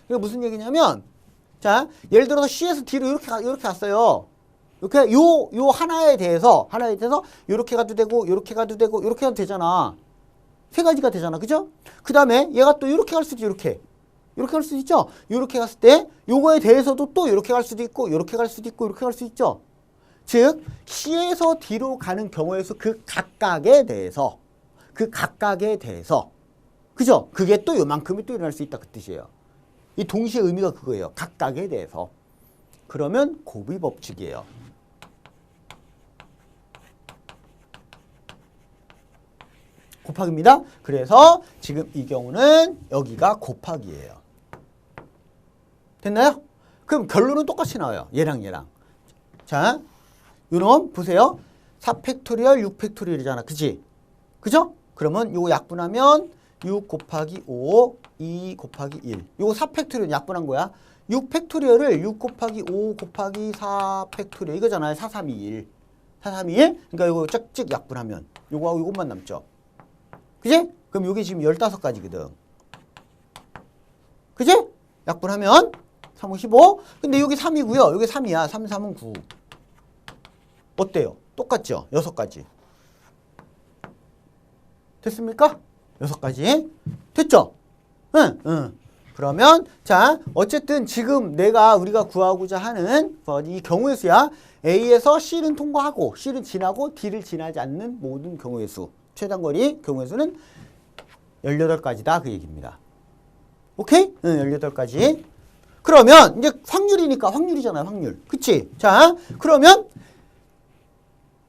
그게 무슨 얘기냐면 자 예를 들어서 C에서 D로 이렇게 갔어요. 이렇게 요 하나에 대해서 요렇게 가도 되고 요렇게 가도 되고 요렇게 가도 되잖아. 3가지가 되잖아. 그죠? 그 다음에 얘가 또 요렇게 갈 수도 이렇게 갈 수도 있죠. 요렇게 갔을 때 요거에 대해서도 또 요렇게 갈 수도 있고 요렇게 갈 수도 있고 이렇게 갈 수 있죠. 즉 C에서 D로 가는 경우의 수 그 각각에 대해서 그죠? 그게 또 요만큼이 또 일어날 수 있다 그 뜻이에요. 이 동시에 의미가 그거예요. 각각에 대해서. 그러면 곱의 법칙이에요. 곱하기입니다. 그래서 지금 이 경우는 여기가 곱하기예요. 됐나요? 그럼 결론은 똑같이 나와요. 얘랑. 자, 요놈 보세요. 4팩토리얼, 6팩토리얼이잖아. 그지? 그죠? 그러면 요거 약분하면 6 곱하기 5, 2 곱하기 1. 요거 4팩토리얼 약분한 거야. 6팩토리얼을 6 곱하기 5 곱하기 4팩토리얼 이거잖아요. 4, 3, 2, 1. 4, 3, 2, 1. 그러니까 요거 쩍찍 약분하면 요거하고 요것만 남죠. 그지? 그럼 요게 지금 15가지거든. 그지? 약분하면 3, 5, 15. 근데 여기 3이고요. 여기 3이야. 3, 3은 9. 어때요? 똑같죠? 6가지. 됐습니까? 6가지. 됐죠? 응. 그러면 자 어쨌든 지금 우리가 구하고자 하는 이 경우의 수야. A에서 C는 통과하고 C를 지나고 D를 지나지 않는 모든 경우의 수. 최단거리 경우의 수는 18가지다 그 얘기입니다. 오케이? 18가지. 그러면 이제 확률이잖아요. 확률. 그치? 자 그러면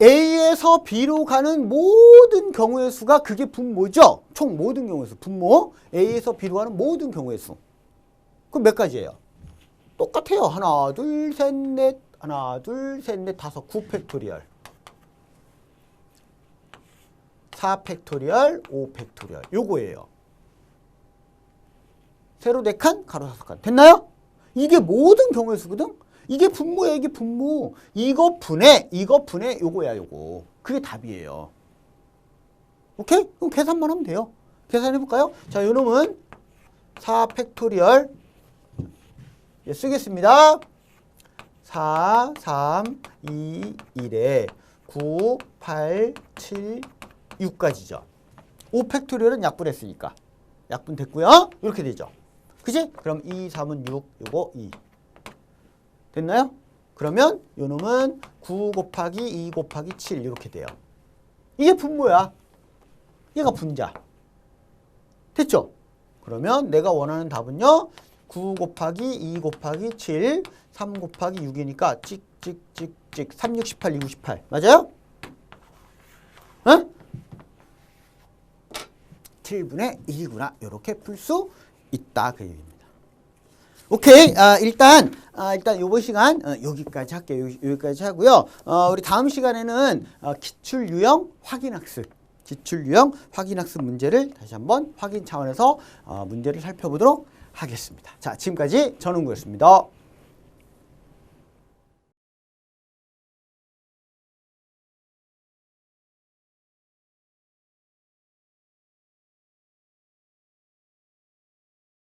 A에서 B로 가는 모든 경우의 수가 그게 분모죠. 총 모든 경우의 수. 분모. A에서 B로 가는 모든 경우의 수. 그럼 몇 가지예요? 똑같아요. 하나, 둘, 셋, 넷. 하나, 둘, 셋, 넷, 다섯. 9 팩토리얼. 4 팩토리얼, 5 팩토리얼. 요거예요. 세로 4칸, 가로 5칸. 됐나요? 이게 모든 경우의 수거든? 이게 분모야, 이게 분모. 이거 분해, 요거야, 요거. 그게 답이에요. 오케이? 그럼 계산만 하면 돼요. 계산해볼까요? 자, 요 놈은 4 팩토리얼. 예, 쓰겠습니다. 4, 3, 2, 1에 9, 8, 7, 6까지죠. 5 팩토리얼은 약분했으니까. 약분 됐고요. 이렇게 되죠. 그지? 그럼 2, 3은 6, 요거 2. 됐나요? 그러면 요 놈은 9 곱하기 2 곱하기 7 이렇게 돼요. 이게 분모야. 얘가 분자. 됐죠? 그러면 내가 원하는 답은요. 9 곱하기 2 곱하기 7, 3 곱하기 6이니까 찍찍찍찍 3, 6, 18, 2, 98. 맞아요? 어? 7분의 1이구나. 이렇게 풀 수 있다. 그 얘기입니다. 오케이. 일단 요번 시간 여기까지 할게요. 여기까지 하고요. 우리 다음 시간에는 기출 유형 확인 학습. 기출 유형 확인 학습 문제를 다시 한번 확인 차원에서 문제를 살펴보도록 하겠습니다. 자, 지금까지 전웅구였습니다.